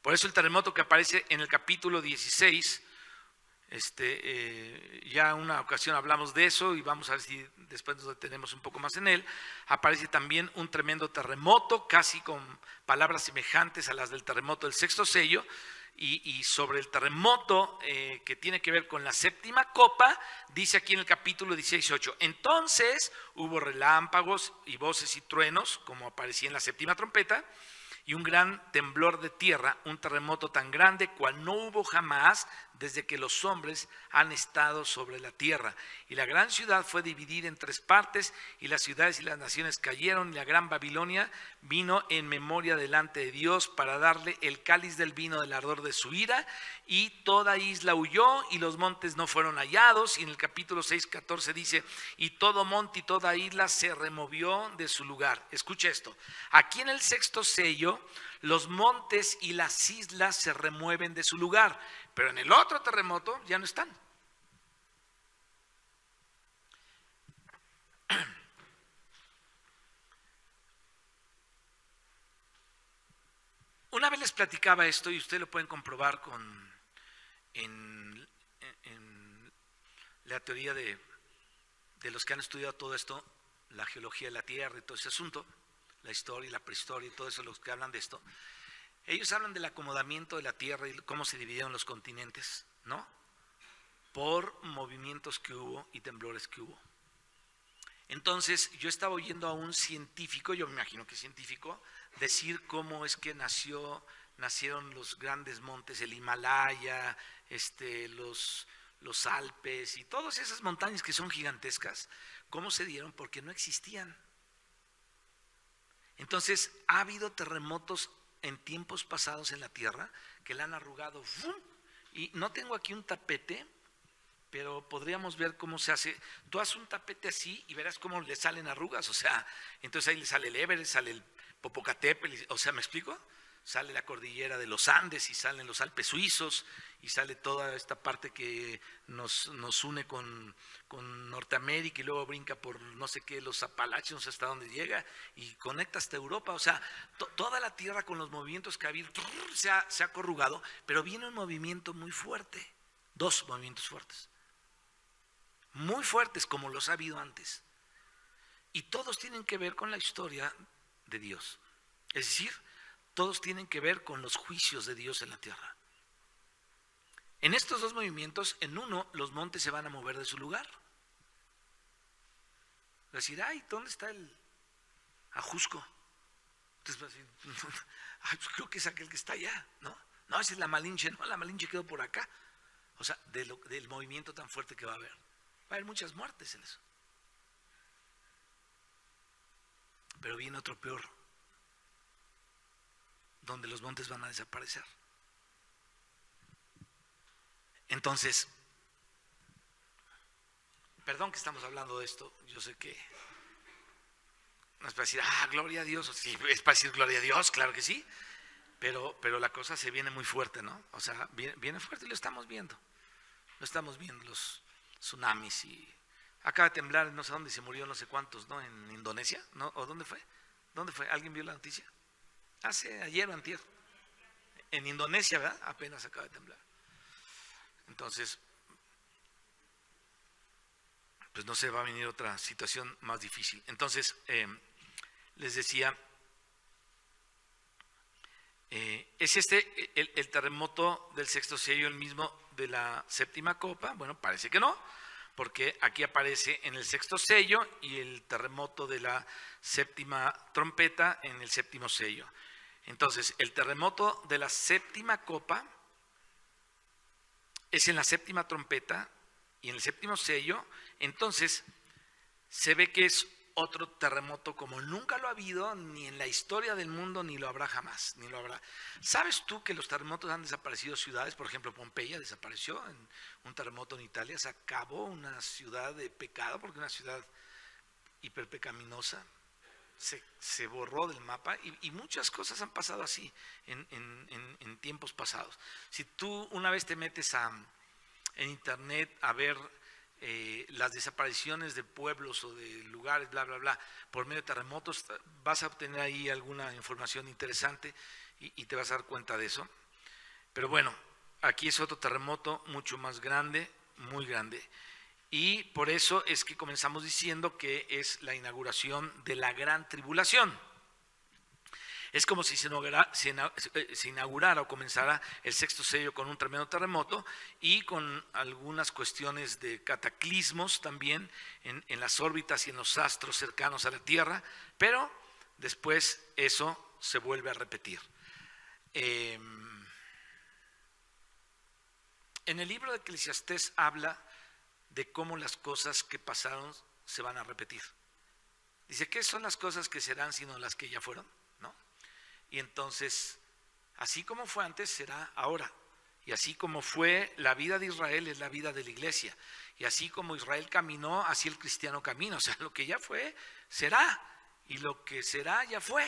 Por eso el terremoto que aparece en el capítulo 16, ya una ocasión hablamos de eso y vamos a ver si después nos detenemos un poco más en él. Aparece también un tremendo terremoto, casi con palabras semejantes a las del terremoto del sexto sello. Y sobre el terremoto que tiene que ver con la séptima copa, dice aquí en el capítulo 16:8: entonces hubo relámpagos y voces y truenos, como aparecía en la séptima trompeta, y un gran temblor de tierra, un terremoto tan grande cual no hubo jamás desde que los hombres han estado sobre la tierra. Y la gran ciudad fue dividida en 3 partes, y las ciudades y las naciones cayeron, y la gran Babilonia vino en memoria delante de Dios para darle el cáliz del vino del ardor de su ira, y toda isla huyó, y los montes no fueron hallados. Y en el capítulo 6:14 dice: y todo monte y toda isla se removió de su lugar. Escucha esto, aquí en el sexto sello, los montes y las islas se remueven de su lugar, pero en el otro terremoto ya no están. Una vez les platicaba esto, y ustedes lo pueden comprobar en la teoría de los que han estudiado todo esto, la geología de la Tierra y todo ese asunto, la historia y la prehistoria y todo eso, los que hablan de esto. Ellos hablan del acomodamiento de la Tierra y cómo se dividieron los continentes, ¿no? Por movimientos que hubo y temblores que hubo. Entonces, yo estaba oyendo a un científico, yo me imagino que científico, decir cómo es que nacieron los grandes montes, el Himalaya, los Alpes y todas esas montañas que son gigantescas. ¿Cómo se dieron? Porque no existían. Entonces, ha habido terremotos en tiempos pasados en la tierra que la han arrugado. ¡Fum! Y no tengo aquí un tapete, pero podríamos ver cómo se hace. Tú haces un tapete así y verás cómo le salen arrugas, o sea, entonces ahí le sale el Everest, sale el Popocatépetl, o sea, ¿me explico? Sale la cordillera de los Andes y salen los Alpes suizos y sale toda esta parte que nos une con Norteamérica y luego brinca por no sé qué, los Apalaches, no sé hasta dónde llega y conecta hasta Europa. O sea, toda la tierra con los movimientos que ha habido se ha corrugado, pero viene un movimiento muy fuerte, dos movimientos fuertes, muy fuertes como los ha habido antes. Y todos tienen que ver con la historia de Dios. Es decir, todos tienen que ver con los juicios de Dios en la tierra. En estos dos movimientos, en uno, los montes se van a mover de su lugar. Va a decir, ay, ¿dónde está el Ajusco? Entonces va a decir, ay, pues creo que es aquel que está allá, ¿no? No, esa es la Malinche, no, la Malinche quedó por acá. O sea, del movimiento tan fuerte que va a haber. Va a haber muchas muertes en eso. Pero viene otro peor, donde los montes van a desaparecer. Entonces, perdón que estamos hablando de esto, yo sé que no es para decir, gloria a Dios, sí, es para decir gloria a Dios, claro que sí, pero la cosa se viene muy fuerte, ¿no? O sea, viene fuerte y lo estamos viendo los tsunamis y acaba de temblar, no sé dónde se murió, no sé cuántos, ¿no? En Indonesia, ¿no? ¿O dónde fue? ¿Dónde fue? ¿Alguien vio la noticia? Ayer o antier. En Indonesia, ¿verdad? Apenas acaba de temblar. Entonces, pues no sé, va a venir otra situación más difícil. Entonces, les decía, ¿es el terremoto del sexto sello el mismo de la séptima copa? Bueno, parece que no, porque aquí aparece en el sexto sello y el terremoto de la séptima trompeta en el séptimo sello. Entonces, el terremoto de la séptima copa es en la séptima trompeta y en el séptimo sello. Entonces, se ve que es otro terremoto como nunca lo ha habido, ni en la historia del mundo, ni lo habrá jamás, ni lo habrá. ¿Sabes tú que los terremotos han desaparecido ciudades? Por ejemplo, Pompeya desapareció en un terremoto en Italia, se acabó una ciudad de pecado, porque una ciudad hiperpecaminosa se borró del mapa y muchas cosas han pasado así en tiempos pasados. Si tú una vez te metes en internet a ver las desapariciones de pueblos o de lugares, bla, bla, bla, por medio de terremotos, vas a obtener ahí alguna información interesante y te vas a dar cuenta de eso. Pero bueno, aquí es otro terremoto mucho más grande, muy grande. Y por eso es que comenzamos diciendo que es la inauguración de la gran tribulación. Es como si se inaugurara o comenzara el sexto sello con un tremendo terremoto y con algunas cuestiones de cataclismos también en las órbitas y en los astros cercanos a la Tierra, pero después eso se vuelve a repetir. En el libro de Eclesiastés habla de cómo las cosas que pasaron se van a repetir. Dice, ¿qué son las cosas que serán sino las que ya fueron? ¿No? Y entonces, así como fue antes, será ahora. Y así como fue la vida de Israel, es la vida de la iglesia. Y así como Israel caminó, así el cristiano camina. O sea, lo que ya fue, será. Y lo que será, ya fue.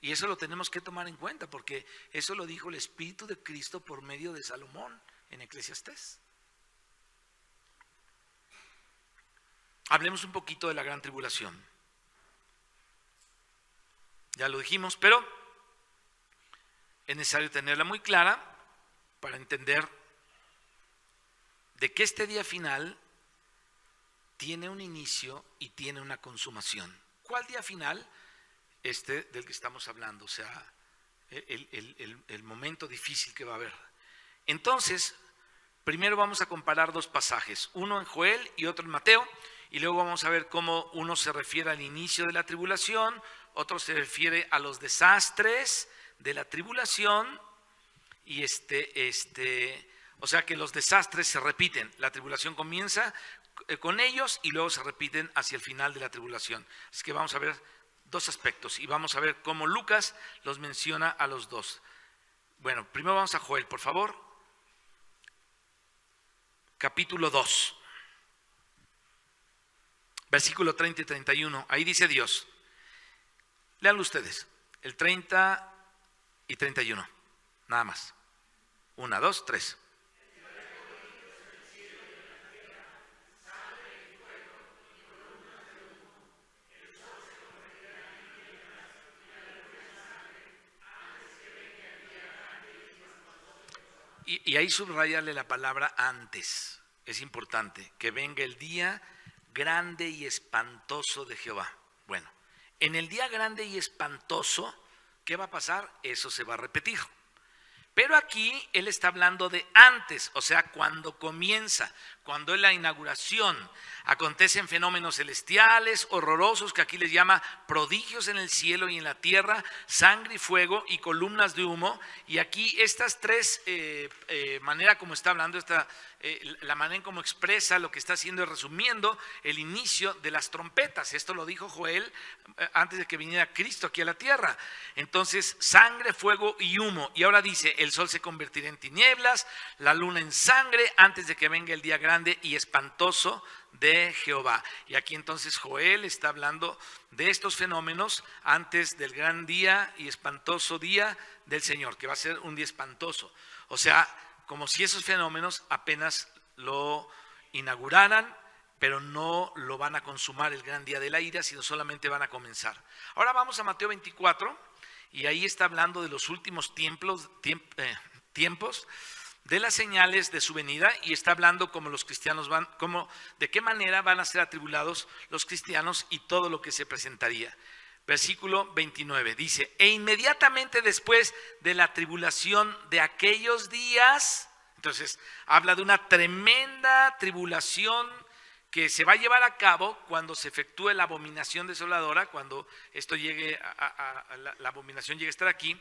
Y eso lo tenemos que tomar en cuenta, porque eso lo dijo el Espíritu de Cristo por medio de Salomón en Eclesiastés. Hablemos un poquito de la gran tribulación. Ya lo dijimos, pero es necesario tenerla muy clara para entender de que este día final tiene un inicio y tiene una consumación. ¿Cuál día final? Este del que estamos hablando, o sea, el momento difícil que va a haber. Entonces, primero vamos a comparar dos pasajes, uno en Joel y otro en Mateo, y luego vamos a ver cómo uno se refiere al inicio de la tribulación, otro se refiere a los desastres de la tribulación, y o sea que los desastres se repiten, la tribulación comienza con ellos y luego se repiten hacia el final de la tribulación. Así que vamos a ver dos aspectos y vamos a ver cómo Lucas los menciona a los dos. Bueno, primero vamos a Joel, por favor. Capítulo 2, versículo 30 y 31. Ahí dice Dios. Léanlo ustedes, el 30 y 31, nada más. 1, 2, 3. Y ahí subrayale la palabra antes. Es importante que venga el día grande y espantoso de Jehová. Bueno, en el día grande y espantoso, ¿qué va a pasar? Eso se va a repetir. Pero aquí él está hablando de antes, o sea, cuando comienza, cuando es la inauguración, acontecen fenómenos celestiales, horrorosos, que aquí les llama prodigios en el cielo y en la tierra, sangre y fuego y columnas de humo. Y aquí estas tres maneras como está hablando, la manera en cómo expresa lo que está haciendo es resumiendo el inicio de las trompetas. Esto lo dijo Joel antes de que viniera Cristo aquí a la tierra. Entonces, sangre, fuego y humo. Y ahora dice, el sol se convertirá en tinieblas, la luna en sangre, antes de que venga el día grande y espantoso de Jehová. Y aquí entonces Joel está hablando de estos fenómenos antes del gran día y espantoso día del Señor, que va a ser un día espantoso. O sea, como si esos fenómenos apenas lo inauguraran, pero no lo van a consumar el gran día de la ira, sino solamente van a comenzar. Ahora vamos a Mateo 24, y ahí está hablando de los últimos tiempos de las señales de su venida, y está hablando cómo los cristianos de qué manera van a ser atribulados los cristianos y todo lo que se presentaría. Versículo 29 dice, e inmediatamente después de la tribulación de aquellos días, entonces habla de una tremenda tribulación que se va a llevar a cabo cuando se efectúe la abominación desoladora, cuando esto llegue la abominación llegue a estar aquí,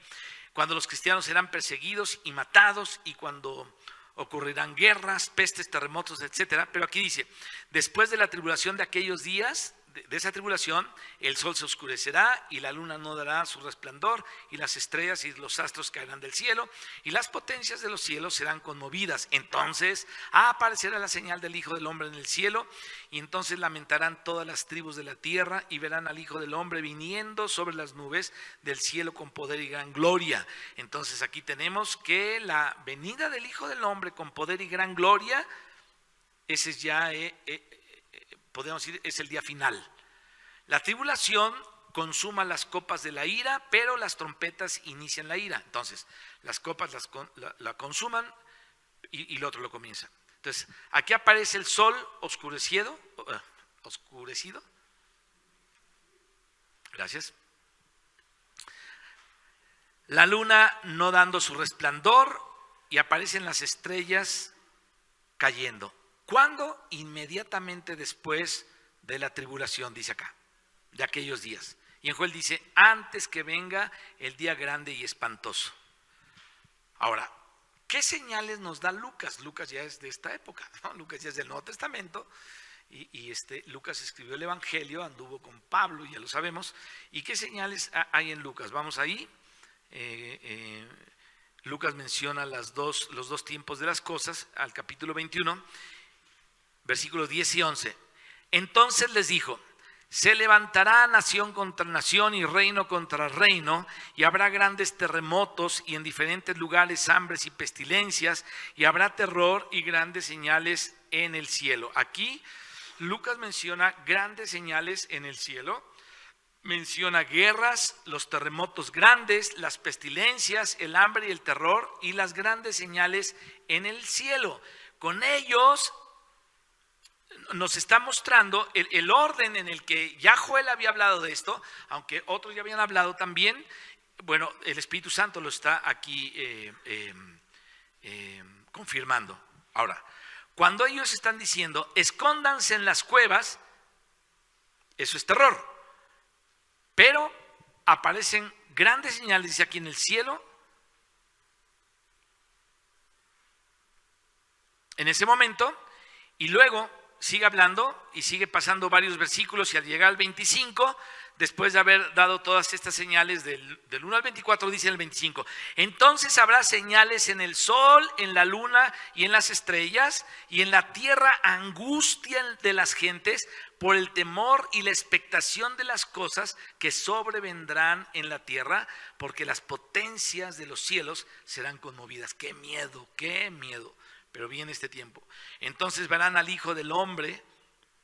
cuando los cristianos serán perseguidos y matados y cuando ocurrirán guerras, pestes, terremotos, etcétera. Pero aquí dice, después de la tribulación de aquellos días, de esa tribulación, el sol se oscurecerá y la luna no dará su resplandor y las estrellas y los astros caerán del cielo y las potencias de los cielos serán conmovidas. Entonces aparecerá la señal del Hijo del Hombre en el cielo y entonces lamentarán todas las tribus de la tierra y verán al Hijo del Hombre viniendo sobre las nubes del cielo con poder y gran gloria. Entonces aquí tenemos que la venida del Hijo del Hombre con poder y gran gloria, ese es ya podemos decir, es el día final. La tribulación consuma las copas de la ira, pero las trompetas inician la ira. Entonces, las copas la consuman y el otro lo comienza. Entonces, aquí aparece el sol oscurecido. Gracias. La luna no dando su resplandor y aparecen las estrellas cayendo. ¿Cuándo? Inmediatamente después de la tribulación, dice acá, de aquellos días. Y en Joel dice, antes que venga el día grande y espantoso. Ahora, ¿qué señales nos da Lucas? Lucas ya es de esta época, ¿no? Lucas ya es del Nuevo Testamento y Lucas escribió el Evangelio, anduvo con Pablo, ya lo sabemos. ¿Y qué señales hay en Lucas? Vamos ahí. Lucas menciona los dos tiempos de las cosas, al capítulo 21. Versículos 10 y 11. Entonces les dijo, se levantará nación contra nación y reino contra reino, y habrá grandes terremotos y en diferentes lugares hambres y pestilencias, y habrá terror y grandes señales en el cielo. Aquí Lucas menciona grandes señales en el cielo, menciona guerras, los terremotos grandes, las pestilencias, el hambre y el terror, y las grandes señales en el cielo. Con ellos nos está mostrando el orden en el que ya Joel había hablado de esto, aunque otros ya habían hablado también. Bueno, el Espíritu Santo lo está aquí confirmando. Ahora, cuando ellos están diciendo, escóndanse en las cuevas, eso es terror. Pero aparecen grandes señales, dice aquí en el cielo, en ese momento, y luego sigue hablando y sigue pasando varios versículos y al llegar al 25, después de haber dado todas estas señales del 1 al 24, dice el 25, entonces habrá señales en el sol, en la luna y en las estrellas, y en la tierra angustia de las gentes por el temor y la expectación de las cosas que sobrevendrán en la tierra, porque las potencias de los cielos serán conmovidas. ¡Qué miedo, qué miedo! Pero viene este tiempo. Entonces verán al Hijo del Hombre,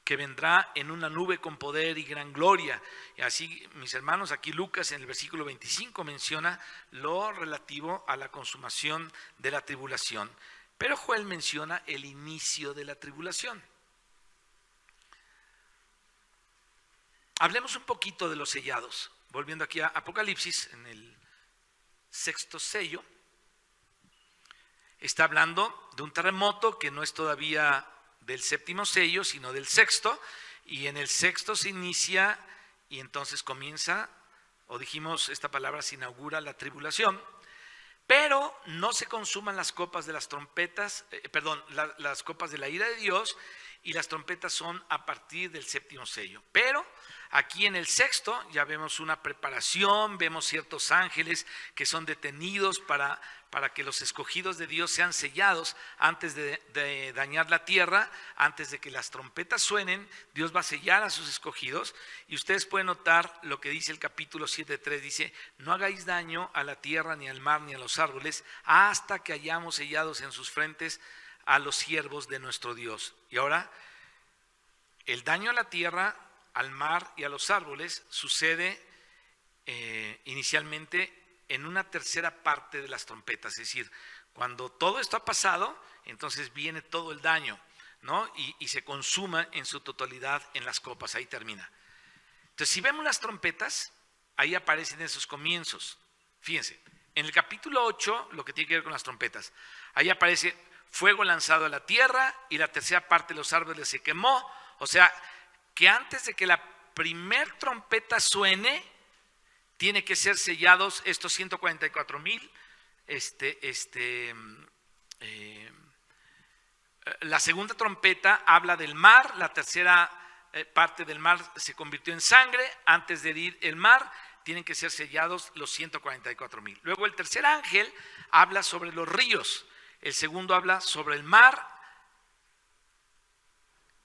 que vendrá en una nube con poder y gran gloria. Y así, mis hermanos, aquí Lucas en el versículo 25 menciona lo relativo a la consumación de la tribulación. Pero Joel menciona el inicio de la tribulación. Hablemos un poquito de los sellados. Volviendo aquí a Apocalipsis, en el 6º sello, está hablando de un terremoto que no es todavía del 7º sello, sino del 6º, y en el 6º se inicia y entonces comienza, o dijimos, esta palabra se inaugura la tribulación, pero no se consuman las copas de las trompetas, las copas de la ira de Dios, y las trompetas son a partir del 7º sello. Pero aquí en el 6º ya vemos una preparación, vemos ciertos ángeles que son detenidos para que los escogidos de Dios sean sellados antes de dañar la tierra, antes de que las trompetas suenen. Dios va a sellar a sus escogidos, y ustedes pueden notar lo que dice el capítulo 7:3, dice: no hagáis daño a la tierra, ni al mar, ni a los árboles, hasta que hayamos sellados en sus frentes a los siervos de nuestro Dios. Y ahora, el daño a la tierra, al mar y a los árboles sucede inicialmente en una tercera parte de las trompetas. Es decir, cuando todo esto ha pasado, entonces viene todo el daño, ¿no? Y se consuma en su totalidad en las copas. Ahí termina. Entonces, si vemos las trompetas, ahí aparecen esos comienzos. Fíjense, en el capítulo 8, lo que tiene que ver con las trompetas, ahí aparece fuego lanzado a la tierra y la tercera parte de los árboles se quemó. O sea, que antes de que la primer trompeta suene, tiene que ser sellados estos 144,000. La segunda trompeta habla del mar, la tercera parte del mar se convirtió en sangre. Antes de herir el mar, tienen que ser sellados los 144,000. Luego el tercer ángel habla sobre los ríos, el segundo habla sobre el mar,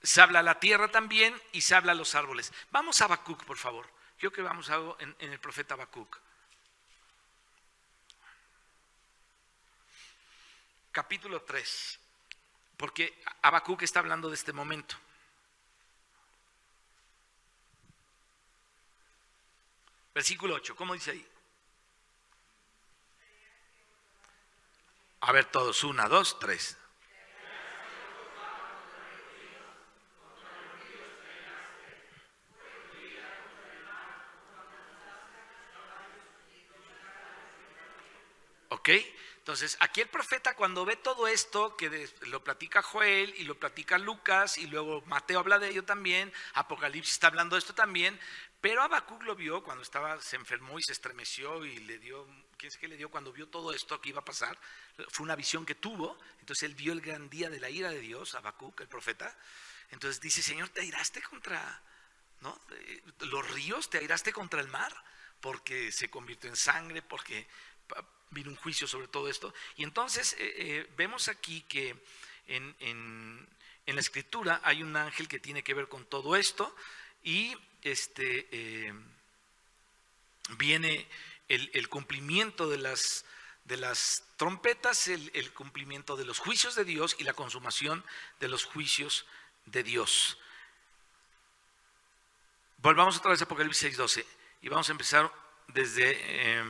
se habla la tierra también y se habla los árboles. Vamos a Habacuc, por favor. Yo creo que vamos a algo en el profeta Habacuc. Capítulo 3, porque Habacuc está hablando de este momento. Versículo 8, ¿cómo dice ahí? A ver todos, 1, 2, 3. ¿Ok? Entonces, aquí el profeta, cuando ve todo esto, que lo platica Joel y lo platica Lucas, y luego Mateo habla de ello también, Apocalipsis está hablando de esto también, pero Habacuc lo vio cuando se enfermó y se estremeció y le dio, ¿qué es que le dio cuando vio todo esto que iba a pasar? Fue una visión que tuvo. Entonces él vio el gran día de la ira de Dios, Habacuc, el profeta. Entonces dice: Señor, te airaste contra, ¿no?, los ríos, te airaste contra el mar, porque se convirtió en sangre, porque vino un juicio sobre todo esto. Y entonces vemos aquí que en la escritura hay un ángel que tiene que ver con todo esto, y viene el cumplimiento de las trompetas, el cumplimiento de los juicios de Dios y la consumación de los juicios de Dios. Volvamos otra vez a Apocalipsis 6:12 y vamos a empezar desde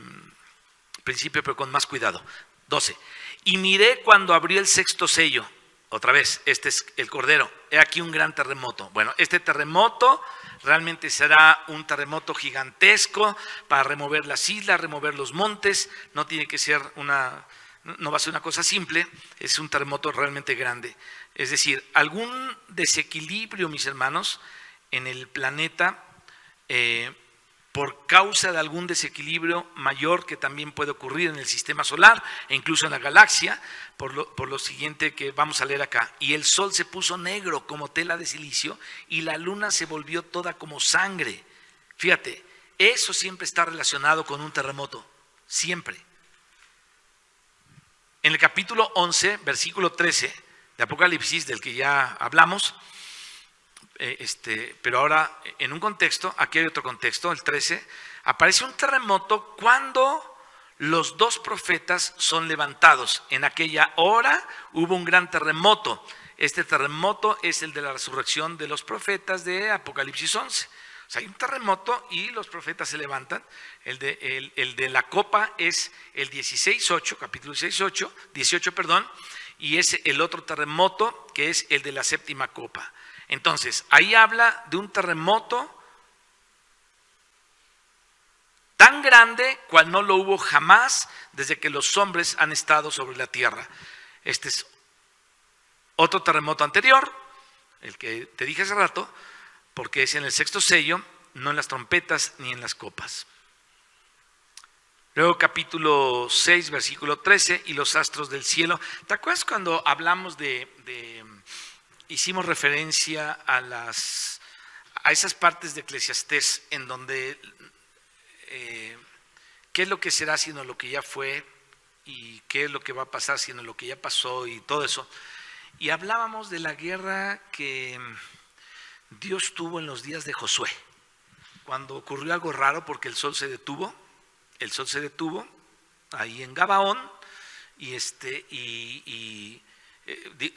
principio, pero con más cuidado. 12. Y miré cuando abrió el 6º sello. Otra vez, este es el Cordero. He aquí un gran terremoto. Bueno, este terremoto realmente será un terremoto gigantesco para remover las islas, remover los montes. No tiene que ser no va a ser una cosa simple, es un terremoto realmente grande. Es decir, algún desequilibrio, mis hermanos, en el planeta por causa de algún desequilibrio mayor que también puede ocurrir en el sistema solar e incluso en la galaxia, por lo siguiente que vamos a leer acá. Y el sol se puso negro como tela de silicio y la luna se volvió toda como sangre. Fíjate, eso siempre está relacionado con un terremoto, siempre. En el capítulo 11, versículo 13 de Apocalipsis, del que ya hablamos, pero ahora en un contexto, aquí hay otro contexto, el 13, aparece un terremoto cuando los dos profetas son levantados. En aquella hora hubo un gran terremoto. Este terremoto es el de la resurrección de los profetas de Apocalipsis 11. O sea, hay un terremoto y los profetas se levantan. El de la copa es el 16:8, capítulo 18, y es el otro terremoto que es el de la séptima copa. Entonces, ahí habla de un terremoto tan grande cual no lo hubo jamás desde que los hombres han estado sobre la tierra. Este es otro terremoto anterior, el que te dije hace rato, porque es en el sexto sello, no en las trompetas ni en las copas. Luego capítulo 6, versículo 13, y los astros del cielo. ¿Te acuerdas cuando hablamos hicimos referencia a esas partes de Eclesiastés en donde qué es lo que será sino lo que ya fue y qué es lo que va a pasar sino lo que ya pasó y todo eso? Y hablábamos de la guerra que Dios tuvo en los días de Josué, cuando ocurrió algo raro porque el sol se detuvo ahí en Gabaón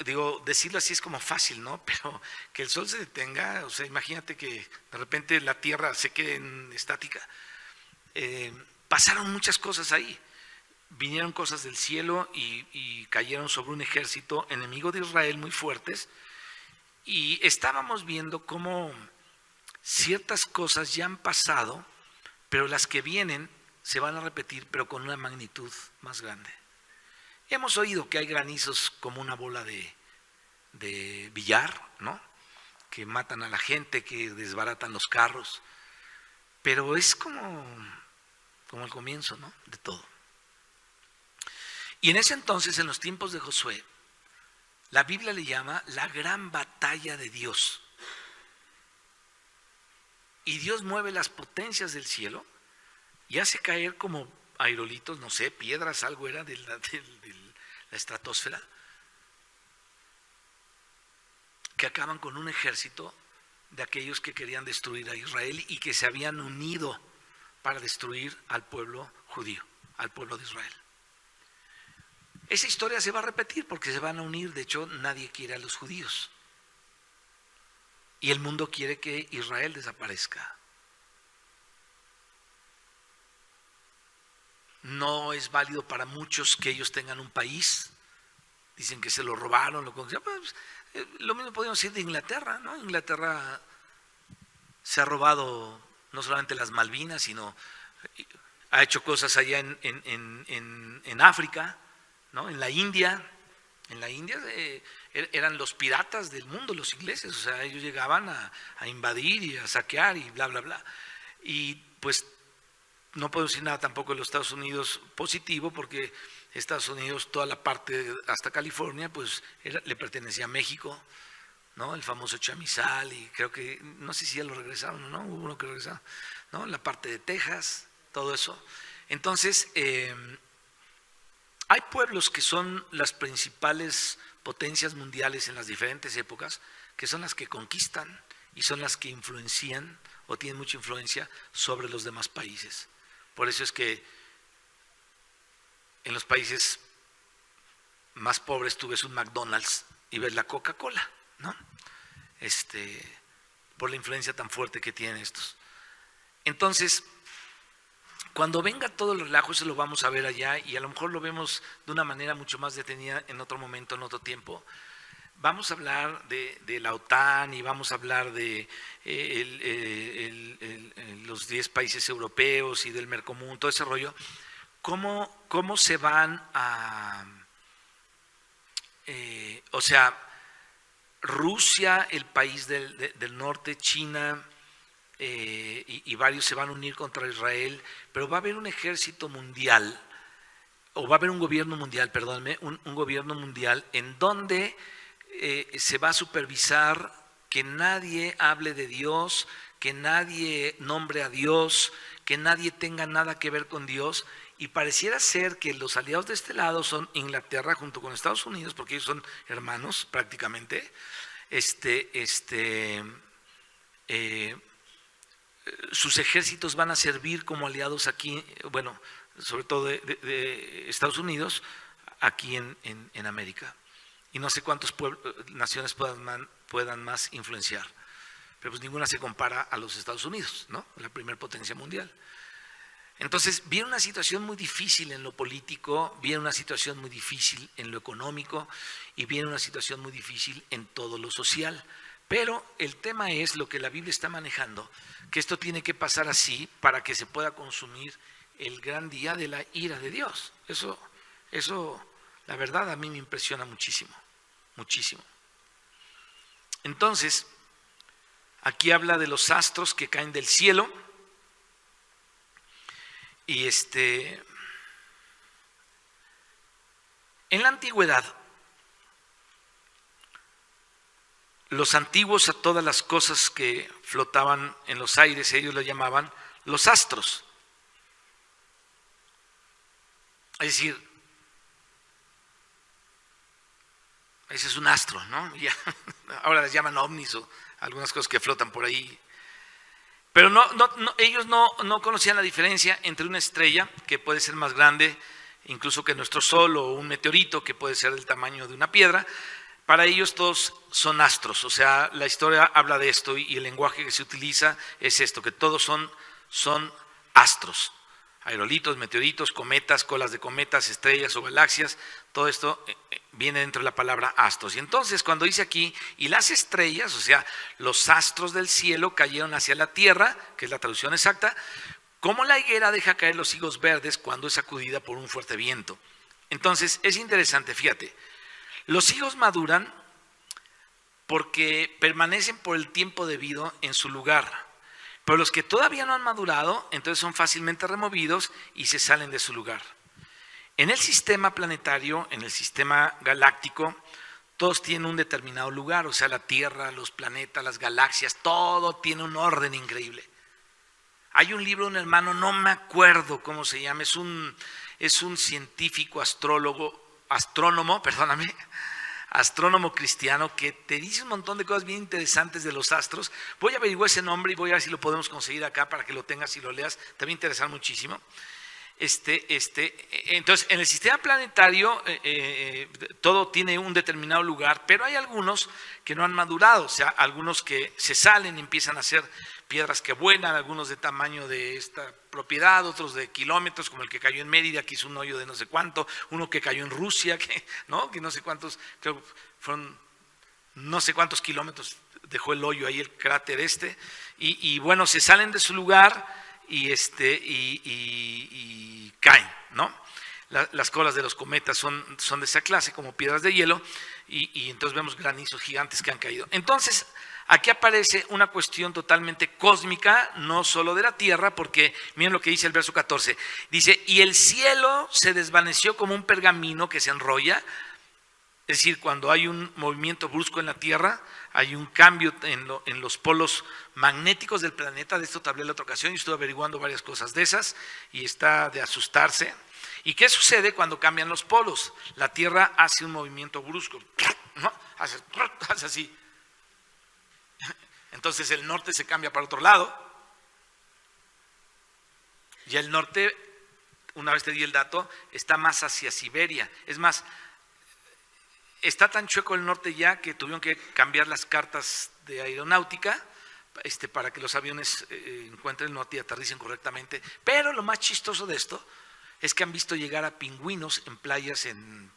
digo, decirlo así es como fácil, ¿no? Pero que el sol se detenga, o sea, imagínate que de repente la tierra se quede en estática. Pasaron muchas cosas ahí. Vinieron cosas del cielo y cayeron sobre un ejército enemigo de Israel muy fuertes. Y estábamos viendo cómo ciertas cosas ya han pasado, pero las que vienen se van a repetir, pero con una magnitud más grande. Hemos oído que hay granizos como una bola de billar, ¿no? Que matan a la gente, que desbaratan los carros. Pero es como el comienzo, ¿no? De todo. Y en ese entonces, en los tiempos de Josué, la Biblia le llama la gran batalla de Dios. Y Dios mueve las potencias del cielo y hace caer como aerolitos, no sé, piedras, algo era de la estratosfera, que acaban con un ejército de aquellos que querían destruir a Israel y que se habían unido para destruir al pueblo judío, al pueblo de Israel. Esa historia se va a repetir porque se van a unir. De hecho, nadie quiere a los judíos y el mundo quiere que Israel desaparezca. No es válido para muchos que ellos tengan un país. Dicen que se lo robaron, lo mismo podemos decir de Inglaterra, ¿no? Inglaterra se ha robado no solamente las Malvinas, sino ha hecho cosas allá en África, ¿no? En la India eran los piratas del mundo, los ingleses. O sea, ellos llegaban a invadir y a saquear y bla, bla, bla. Y pues no puedo decir nada tampoco de los Estados Unidos positivo, porque Estados Unidos, toda la parte hasta California, pues le pertenecía a México, ¿no? El famoso Chamizal, y creo que, no sé si ya lo regresaron o no, hubo uno que regresaron, ¿no? La parte de Texas, todo eso. Entonces, hay pueblos que son las principales potencias mundiales en las diferentes épocas, que son las que conquistan y son las que influencian o tienen mucha influencia sobre los demás países. Por eso es que en los países más pobres tú ves un McDonald's y ves la Coca-Cola, ¿no? Por la influencia tan fuerte que tienen estos. Entonces, cuando venga todo el relajo, eso lo vamos a ver allá, y a lo mejor lo vemos de una manera mucho más detenida en otro momento, en otro tiempo. Vamos a hablar de la OTAN y vamos a hablar de los 10 países europeos y del Mercosur, todo ese rollo. ¿Cómo se van a... o sea, Rusia, el país del norte, China y varios se van a unir contra Israel, pero va a haber un ejército mundial, o va a haber un gobierno mundial, perdónenme, un gobierno mundial en donde se va a supervisar que nadie hable de Dios, que nadie nombre a Dios, que nadie tenga nada que ver con Dios, y pareciera ser que los aliados de este lado son Inglaterra junto con Estados Unidos, porque ellos son hermanos prácticamente. Sus ejércitos van a servir como aliados aquí, bueno, sobre todo de Estados Unidos, aquí en América. Y no sé cuántas naciones puedan más influenciar, pero pues ninguna se compara a los Estados Unidos, ¿no? La primera potencia mundial. Entonces viene una situación muy difícil en lo político, viene una situación muy difícil en lo económico y viene una situación muy difícil en todo lo social. Pero el tema es lo que la Biblia está manejando, que esto tiene que pasar así para que se pueda consumir el gran día de la ira de Dios. Eso la verdad a mí me impresiona muchísimo, muchísimo. Entonces, aquí habla de los astros que caen del cielo y en la antigüedad, los antiguos a todas las cosas que flotaban en los aires, ellos lo llamaban los astros. Es decir, ese es un astro, ¿no? Ya, ahora les llaman ovnis o algunas cosas que flotan por ahí. Pero ellos no conocían la diferencia entre una estrella, que puede ser más grande incluso que nuestro Sol, o un meteorito que puede ser del tamaño de una piedra. Para ellos todos son astros, o sea, la historia habla de esto y el lenguaje que se utiliza es esto, que todos son astros. Aerolitos, meteoritos, cometas, colas de cometas, estrellas o galaxias, todo esto viene dentro de la palabra astros. Y entonces cuando dice aquí, y las estrellas, o sea, los astros del cielo cayeron hacia la tierra, que es la traducción exacta, como la higuera deja caer los higos verdes cuando es sacudida por un fuerte viento. Entonces es interesante, fíjate, los higos maduran porque permanecen por el tiempo debido en su lugar. Pero los que todavía no han madurado, entonces son fácilmente removidos y se salen de su lugar. En el sistema planetario, en el sistema galáctico, todos tienen un determinado lugar, o sea, la Tierra, los planetas, las galaxias, todo tiene un orden increíble. Hay un libro de un hermano, no me acuerdo cómo se llama, es un científico astrónomo cristiano que te dice un montón de cosas bien interesantes de los astros. Voy a averiguar ese nombre y voy a ver si lo podemos conseguir acá para que lo tengas y lo leas, te va a interesar muchísimo. Entonces, en el sistema planetario todo tiene un determinado lugar, pero hay algunos que no han madurado, o sea, algunos que se salen y empiezan a hacer piedras que vuelan, algunos de tamaño de esta propiedad, otros de kilómetros, como el que cayó en Mérida, que hizo un hoyo de no sé cuánto, uno que cayó en Rusia, que no sé cuántos, creo fueron no sé cuántos kilómetros, dejó el hoyo ahí, el cráter y bueno, se salen de su lugar y caen, ¿no? Las colas de los cometas son de esa clase, como piedras de hielo, y entonces vemos granizos gigantes que han caído. Entonces, aquí aparece una cuestión totalmente cósmica, no solo de la tierra, porque miren lo que dice el verso 14. Dice, y el cielo se desvaneció como un pergamino que se enrolla. Es decir, cuando hay un movimiento brusco en la Tierra, hay un cambio en los polos magnéticos del planeta. De esto te hablé la otra ocasión y estuve averiguando varias cosas de esas y está de asustarse. ¿Y qué sucede cuando cambian los polos? La Tierra hace un movimiento brusco, ¿no? Hace así. Entonces el norte se cambia para otro lado. Y el norte, una vez te di el dato, está más hacia Siberia. Es más, está tan chueco el norte ya que tuvieron que cambiar las cartas de aeronáutica para que los aviones encuentren el norte y aterricen correctamente. Pero lo más chistoso de esto es que han visto llegar a pingüinos en playas en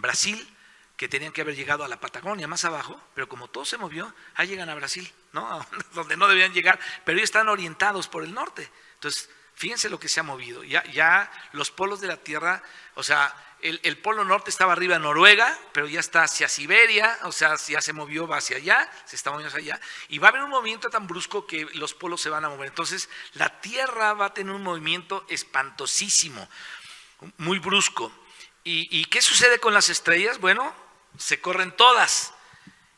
Brasil que tenían que haber llegado a la Patagonia más abajo, pero como todo se movió, ahí llegan a Brasil, ¿no? Donde no debían llegar, pero ellos están orientados por el norte. Entonces, fíjense lo que se ha movido. Ya los polos de la Tierra, o sea, el polo norte estaba arriba de Noruega, pero ya está hacia Siberia, o sea, ya se movió, va hacia allá, se está moviendo hacia allá, y va a haber un movimiento tan brusco que los polos se van a mover. Entonces, la Tierra va a tener un movimiento espantosísimo, muy brusco. ¿Y qué sucede con las estrellas? Bueno, se corren todas.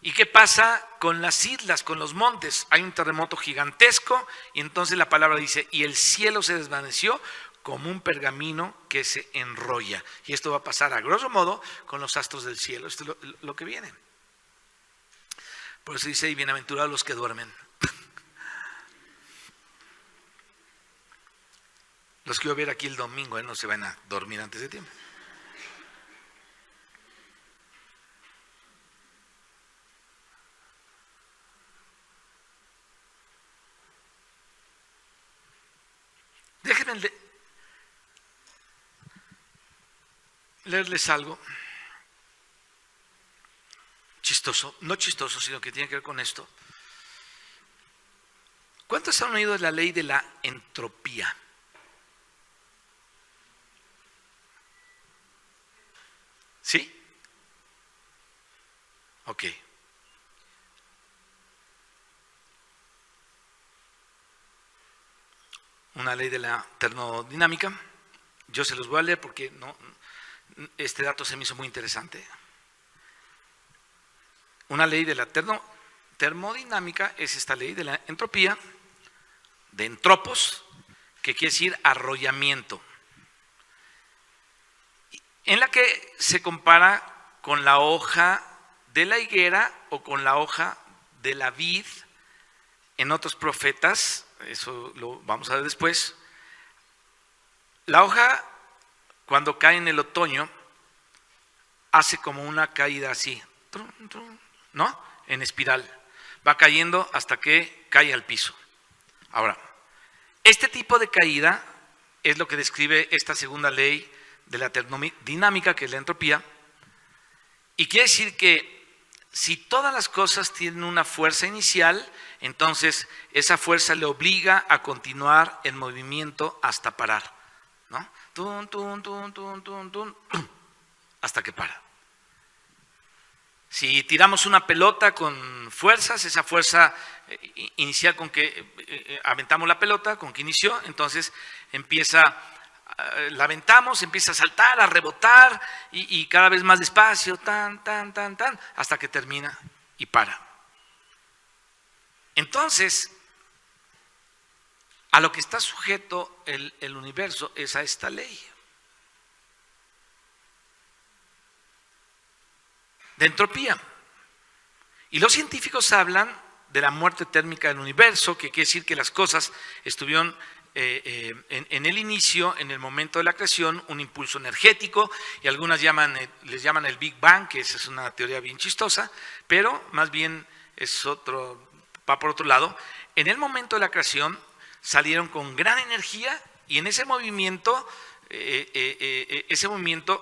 ¿Y qué pasa con las islas, con los montes? Hay un terremoto gigantesco y entonces la palabra dice, y el cielo se desvaneció como un pergamino que se enrolla. Y esto va a pasar a grosso modo con los astros del cielo. Esto es lo que viene. Por eso dice, y bienaventurados los que duermen. Los que voy a ver aquí el domingo, no se van a dormir antes de tiempo. Déjenme leerles algo chistoso, no chistoso, sino que tiene que ver con esto. ¿Cuántos han oído de la ley de la entropía? ¿Sí? Ok. Una ley de la termodinámica. Yo se los voy a leer porque este dato se me hizo muy interesante. Una ley de la termodinámica es esta ley de la entropía, de entropos, que quiere decir arrollamiento, en la que se compara con la hoja de la higuera o con la hoja de la vid. En otros profetas, eso lo vamos a ver después, la hoja cuando cae en el otoño hace como una caída así, ¿no? En espiral, va cayendo hasta que cae al piso. Ahora, este tipo de caída es lo que describe esta segunda ley de la termodinámica, que es la entropía, y quiere decir que si todas las cosas tienen una fuerza inicial, entonces esa fuerza le obliga a continuar en movimiento hasta parar, ¿no? Hasta que para. Si tiramos una pelota con fuerzas, esa fuerza inicial con que aventamos la pelota, con que inició, entonces la aventamos, empieza a saltar, a rebotar y cada vez más despacio, hasta que termina y para. Entonces, a lo que está sujeto el universo es a esta ley de entropía. Y los científicos hablan de la muerte térmica del universo, que quiere decir que las cosas estuvieron en el inicio, en el momento de la creación, un impulso energético, y algunas les llaman el Big Bang, que esa es una teoría bien chistosa, pero más bien va por otro lado. En el momento de la creación salieron con gran energía y en ese movimiento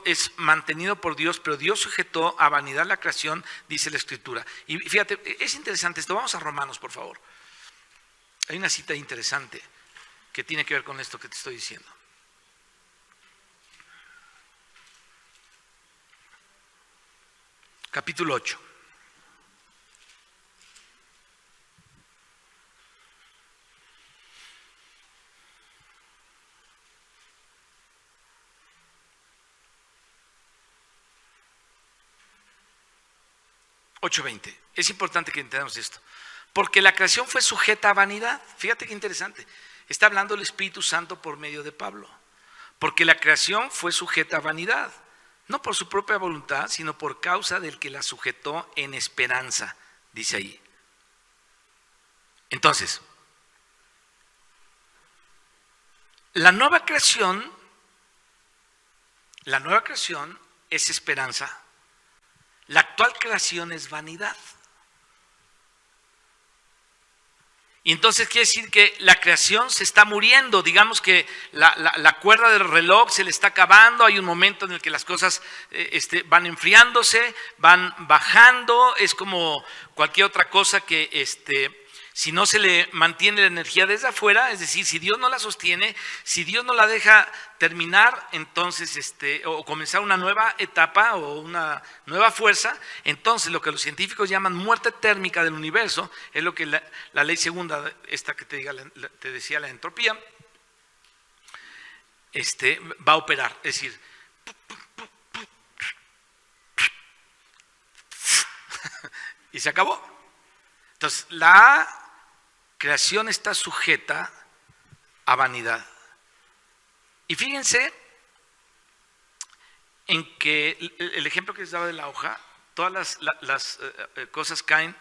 es mantenido por Dios, pero Dios sujetó a vanidad la creación, dice la Escritura. Y fíjate, es interesante esto. Vamos a Romanos, por favor. Hay una cita interesante que tiene que ver con esto que te estoy diciendo. Capítulo 8. Es importante que entendamos esto. Porque la creación fue sujeta a vanidad. Fíjate qué interesante. Está hablando el Espíritu Santo por medio de Pablo. Porque la creación fue sujeta a vanidad. No por su propia voluntad, sino por causa del que la sujetó en esperanza, dice ahí. Entonces, la nueva creación es esperanza. La actual creación es vanidad. Y entonces quiere decir que la creación se está muriendo, digamos que la cuerda del reloj se le está acabando, hay un momento en el que las cosas van enfriándose, van bajando, es como cualquier otra cosa que Si no se le mantiene la energía desde afuera, es decir, si Dios no la sostiene, si Dios no la deja terminar, entonces o comenzar una nueva etapa o una nueva fuerza, entonces lo que los científicos llaman muerte térmica del universo, es lo que la ley segunda, esta que te decía la entropía, va a operar. Es decir, y se acabó. Entonces, la creación está sujeta a vanidad. Y fíjense en que el ejemplo que les daba de la hoja, todas las cosas caen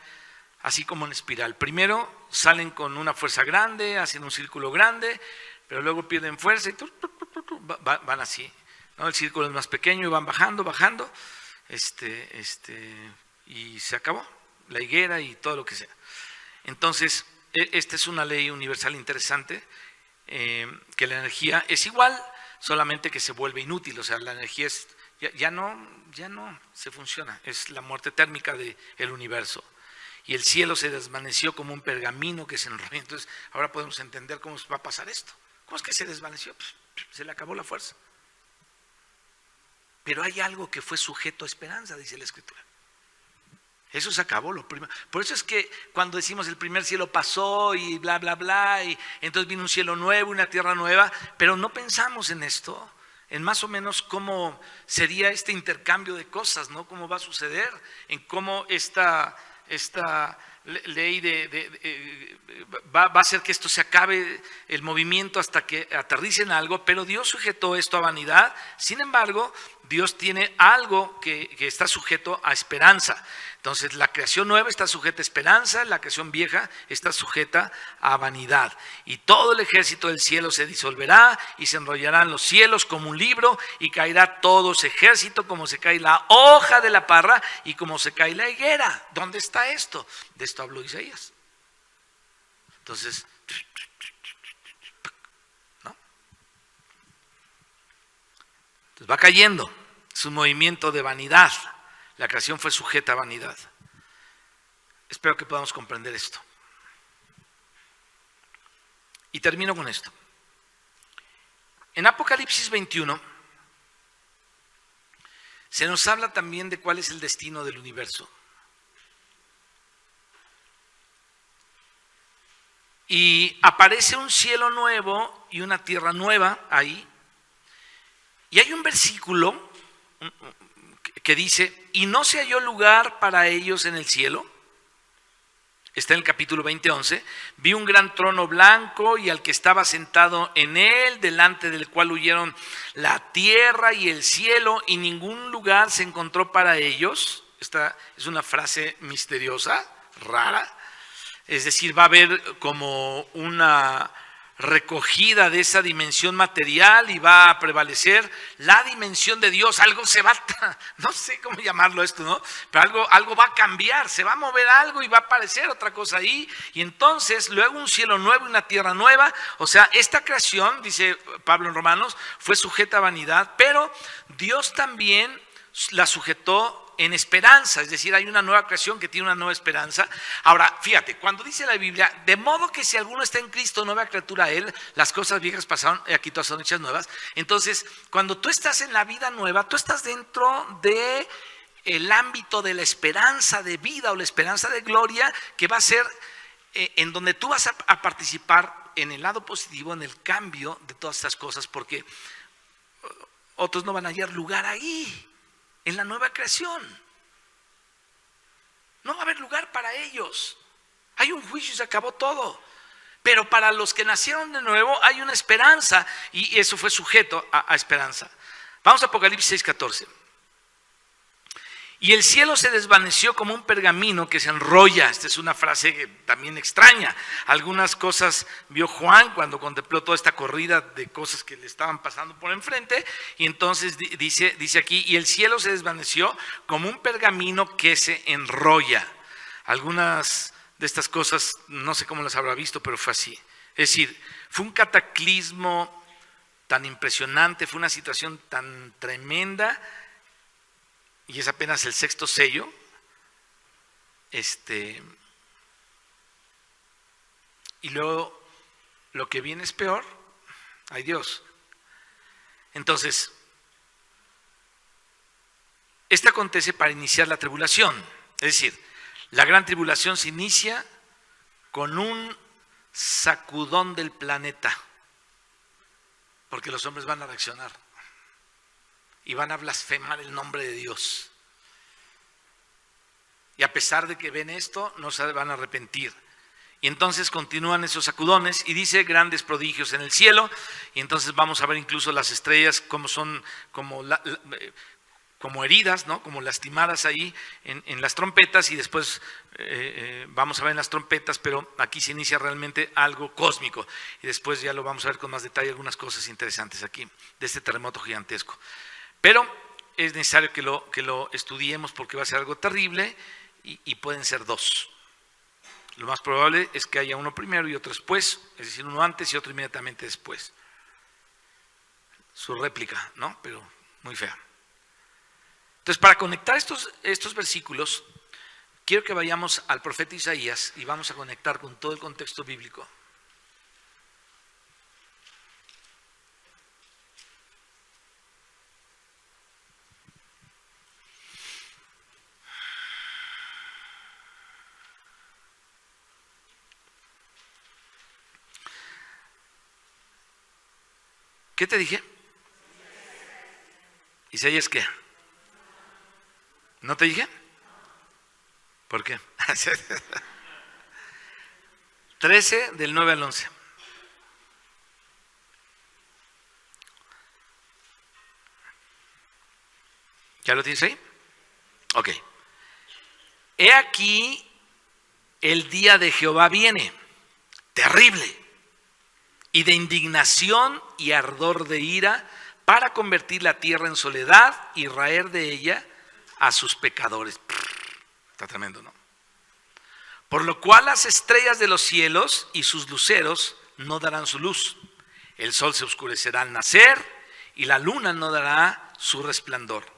así como en espiral. Primero salen con una fuerza grande, hacen un círculo grande, pero luego pierden fuerza y van así, ¿no? El círculo es más pequeño y van bajando, y se acabó la higuera y todo lo que sea. Entonces, esta es una ley universal interesante, que la energía es igual, solamente que se vuelve inútil. O sea, la energía ya no se funciona, es la muerte térmica del universo. Y el cielo se desvaneció como un pergamino que se enrolla. Entonces, ahora podemos entender cómo va a pasar esto. ¿Cómo es que se desvaneció? Pues, se le acabó la fuerza. Pero hay algo que fue sujeto a esperanza, dice la Escritura. Eso se acabó lo primero. Por eso es que cuando decimos el primer cielo pasó y bla, bla, bla, y entonces vino un cielo nuevo, una tierra nueva, pero no pensamos en esto, en más o menos cómo sería este intercambio de cosas, ¿no? Cómo va a suceder, en cómo esta ley va a hacer que esto se acabe el movimiento hasta que aterrice en algo, pero Dios sujetó esto a vanidad. Sin embargo, Dios tiene algo que está sujeto a esperanza. Entonces, la creación nueva está sujeta a esperanza, la creación vieja está sujeta a vanidad. Y todo el ejército del cielo se disolverá y se enrollarán los cielos como un libro y caerá todo ese ejército como se cae la hoja de la parra y como se cae la higuera. ¿Dónde está esto? De esto habló Isaías. Entonces, ¿no? Entonces va cayendo. Es un movimiento de vanidad. La creación fue sujeta a vanidad. Espero que podamos comprender esto. Y termino con esto. En Apocalipsis 21 se nos habla también de cuál es el destino del universo. Y aparece un cielo nuevo y una tierra nueva ahí. Y hay un versículo que dice, y no se halló lugar para ellos en el cielo. Está en el capítulo 20:11. Vi un gran trono blanco y al que estaba sentado en él, delante del cual huyeron la tierra y el cielo, y ningún lugar se encontró para ellos. Esta es una frase misteriosa, rara. Es decir, va a haber como una recogida de esa dimensión material y va a prevalecer la dimensión de Dios. Algo se va, no sé cómo llamarlo esto, ¿no? Pero algo va a cambiar, se va a mover algo y va a aparecer otra cosa ahí. Y entonces luego un cielo nuevo y una tierra nueva. O sea, esta creación, dice Pablo en Romanos, fue sujeta a vanidad, pero Dios también la sujetó en esperanza, es decir, hay una nueva creación que tiene una nueva esperanza. Ahora, fíjate, cuando dice la Biblia, de modo que si alguno está en Cristo, nueva criatura él, las cosas viejas pasaron y aquí todas son hechas nuevas. Entonces, cuando tú estás en la vida nueva, tú estás dentro de el ámbito de la esperanza de vida o la esperanza de gloria, que va a ser en donde tú vas a participar en el lado positivo, en el cambio de todas estas cosas, porque otros no van a hallar lugar ahí. En la nueva creación no va a haber lugar para ellos. Hay un juicio y se acabó todo. Pero para los que nacieron de nuevo hay una esperanza, y eso fue sujeto a esperanza. Vamos a Apocalipsis 6:14. Y el cielo se desvaneció como un pergamino que se enrolla. Esta es una frase que también extraña. Algunas cosas vio Juan cuando contempló toda esta corrida de cosas que le estaban pasando por enfrente. Y entonces dice aquí, y el cielo se desvaneció como un pergamino que se enrolla. Algunas de estas cosas, no sé cómo las habrá visto, pero fue así. Es decir, fue un cataclismo tan impresionante, fue una situación tan tremenda, y es apenas el sexto sello, y luego lo que viene es peor, ay Dios. Entonces, esto acontece para iniciar la tribulación, es decir, la gran tribulación se inicia con un sacudón del planeta, porque los hombres van a reaccionar y van a blasfemar el nombre de Dios. Y a pesar de que ven esto, no se van a arrepentir. Y entonces continúan esos sacudones y dice grandes prodigios en el cielo. Y entonces vamos a ver incluso las estrellas como son como heridas, ¿no? Como lastimadas ahí en las trompetas, y después vamos a ver en las trompetas, pero aquí se inicia realmente algo cósmico. Y después ya lo vamos a ver con más detalle, algunas cosas interesantes aquí de este terremoto gigantesco. Pero es necesario que lo estudiemos porque va a ser algo terrible y pueden ser dos. Lo más probable es que haya uno primero y otro después, es decir, uno antes y otro inmediatamente después. Su réplica, ¿no? Pero muy fea. Entonces, para conectar estos versículos, quiero que vayamos al profeta Isaías y vamos a conectar con todo el contexto bíblico. ¿Qué te dije? ¿Isaías qué? ¿No te dije? ¿Por qué? 13 del 9 al 11. ¿Ya lo tienes ahí? Ok. He aquí el día de Jehová viene, terrible, y de indignación y ardor de ira, para convertir la tierra en soledad y raer de ella a sus pecadores. Está tremendo, ¿no? Por lo cual las estrellas de los cielos y sus luceros no darán su luz. El sol se oscurecerá al nacer y la luna no dará su resplandor.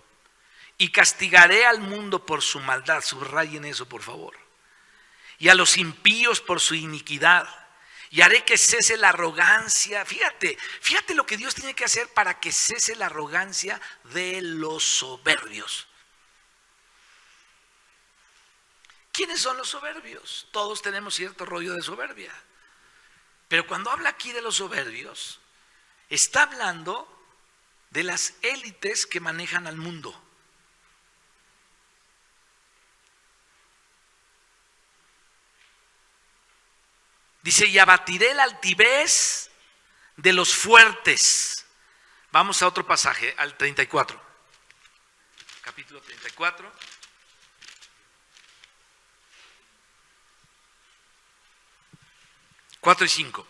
Y castigaré al mundo por su maldad, subrayen eso por favor, y a los impíos por su iniquidad. Y haré que cese la arrogancia. Fíjate lo que Dios tiene que hacer para que cese la arrogancia de los soberbios. ¿Quiénes son los soberbios? Todos tenemos cierto rollo de soberbia. Pero cuando habla aquí de los soberbios, está hablando de las élites que manejan al mundo. Dice, y abatiré la altivez de los fuertes. Vamos a otro pasaje, al 34. Capítulo 34. Cuatro y 5.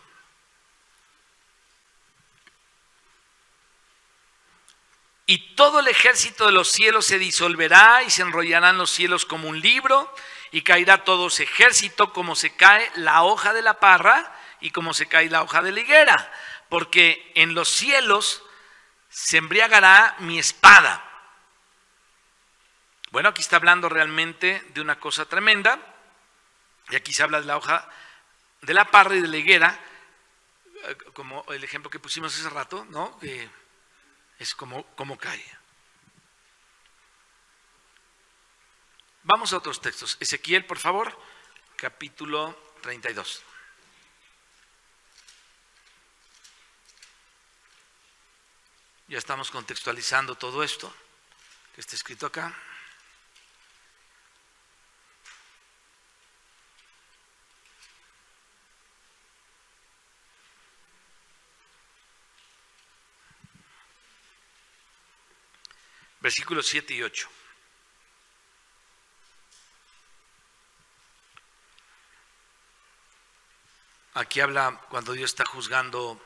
Y todo el ejército de los cielos se disolverá y se enrollarán los cielos como un libro, y caerá todo ese ejército como se cae la hoja de la parra y como se cae la hoja de la higuera, porque en los cielos se embriagará mi espada. Bueno, aquí está hablando realmente de una cosa tremenda, y aquí se habla de la hoja de la parra y de la higuera, como el ejemplo que pusimos hace rato, ¿no? Que es como cae. Vamos a otros textos. Ezequiel, por favor, capítulo 32. Ya estamos contextualizando todo esto que está escrito acá. Versículos 7 y 8. Aquí habla cuando Dios está juzgando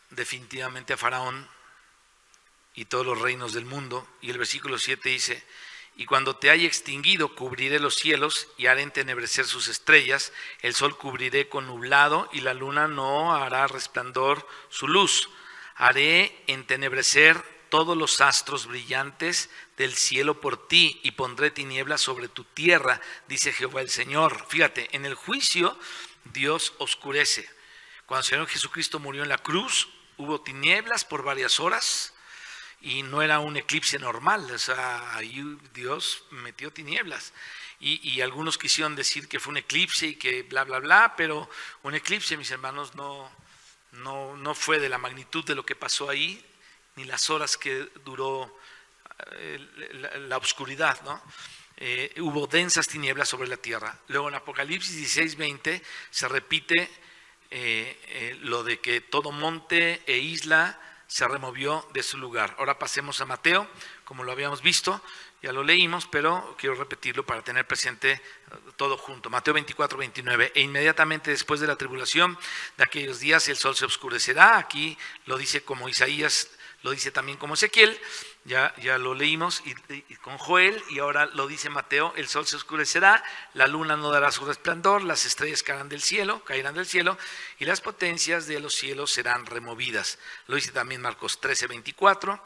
definitivamente a Faraón y todos los reinos del mundo. Y el versículo 7 dice, y cuando te haya extinguido, cubriré los cielos y haré entenebrecer sus estrellas, el sol cubriré con nublado y la luna no hará resplandor su luz. Haré entenebrecer todos los astros brillantes del cielo por ti y pondré tinieblas sobre tu tierra, dice Jehová el Señor. Fíjate, en el juicio Dios oscurece. Cuando el Señor Jesucristo murió en la cruz, hubo tinieblas por varias horas y no era un eclipse normal, o sea, ahí Dios metió tinieblas. Y algunos quisieron decir que fue un eclipse y que bla, bla, bla, pero un eclipse, mis hermanos, no fue de la magnitud de lo que pasó ahí, ni las horas que duró la oscuridad, ¿no? Hubo densas tinieblas sobre la tierra. Luego en Apocalipsis 16:20 se repite lo de que todo monte e isla se removió de su lugar. Ahora pasemos a Mateo, como lo habíamos visto, ya lo leímos, pero quiero repetirlo para tener presente todo junto. Mateo 24:29, e inmediatamente después de la tribulación de aquellos días el sol se oscurecerá. Aquí lo dice como Isaías, lo dice también como Ezequiel, ya lo leímos y con Joel, y ahora lo dice Mateo, el sol se oscurecerá, la luna no dará su resplandor, las estrellas caerán del cielo, y las potencias de los cielos serán removidas. Lo dice también Marcos 13:24,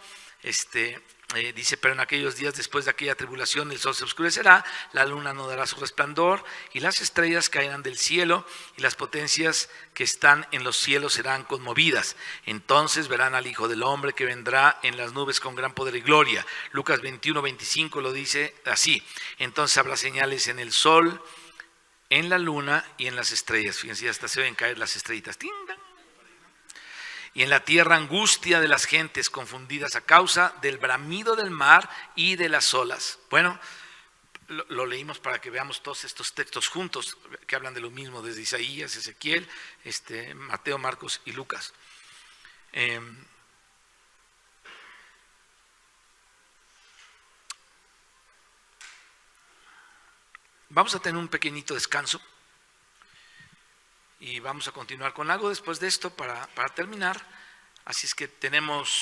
dice, pero en aquellos días después de aquella tribulación el sol se oscurecerá, la luna no dará su resplandor y las estrellas caerán del cielo y las potencias que están en los cielos serán conmovidas. Entonces verán al Hijo del Hombre que vendrá en las nubes con gran poder y gloria. Lucas 21:25 lo dice así, entonces habrá señales en el sol, en la luna y en las estrellas. Fíjense, hasta se ven caer las estrellitas. ¡Ting, dang! Y en la tierra angustia de las gentes confundidas a causa del bramido del mar y de las olas. Bueno, lo leímos para que veamos todos estos textos juntos que hablan de lo mismo, desde Isaías, Ezequiel, Mateo, Marcos y Lucas. Vamos a tener un pequeñito descanso y vamos a continuar con algo después de esto para terminar. Así es que tenemos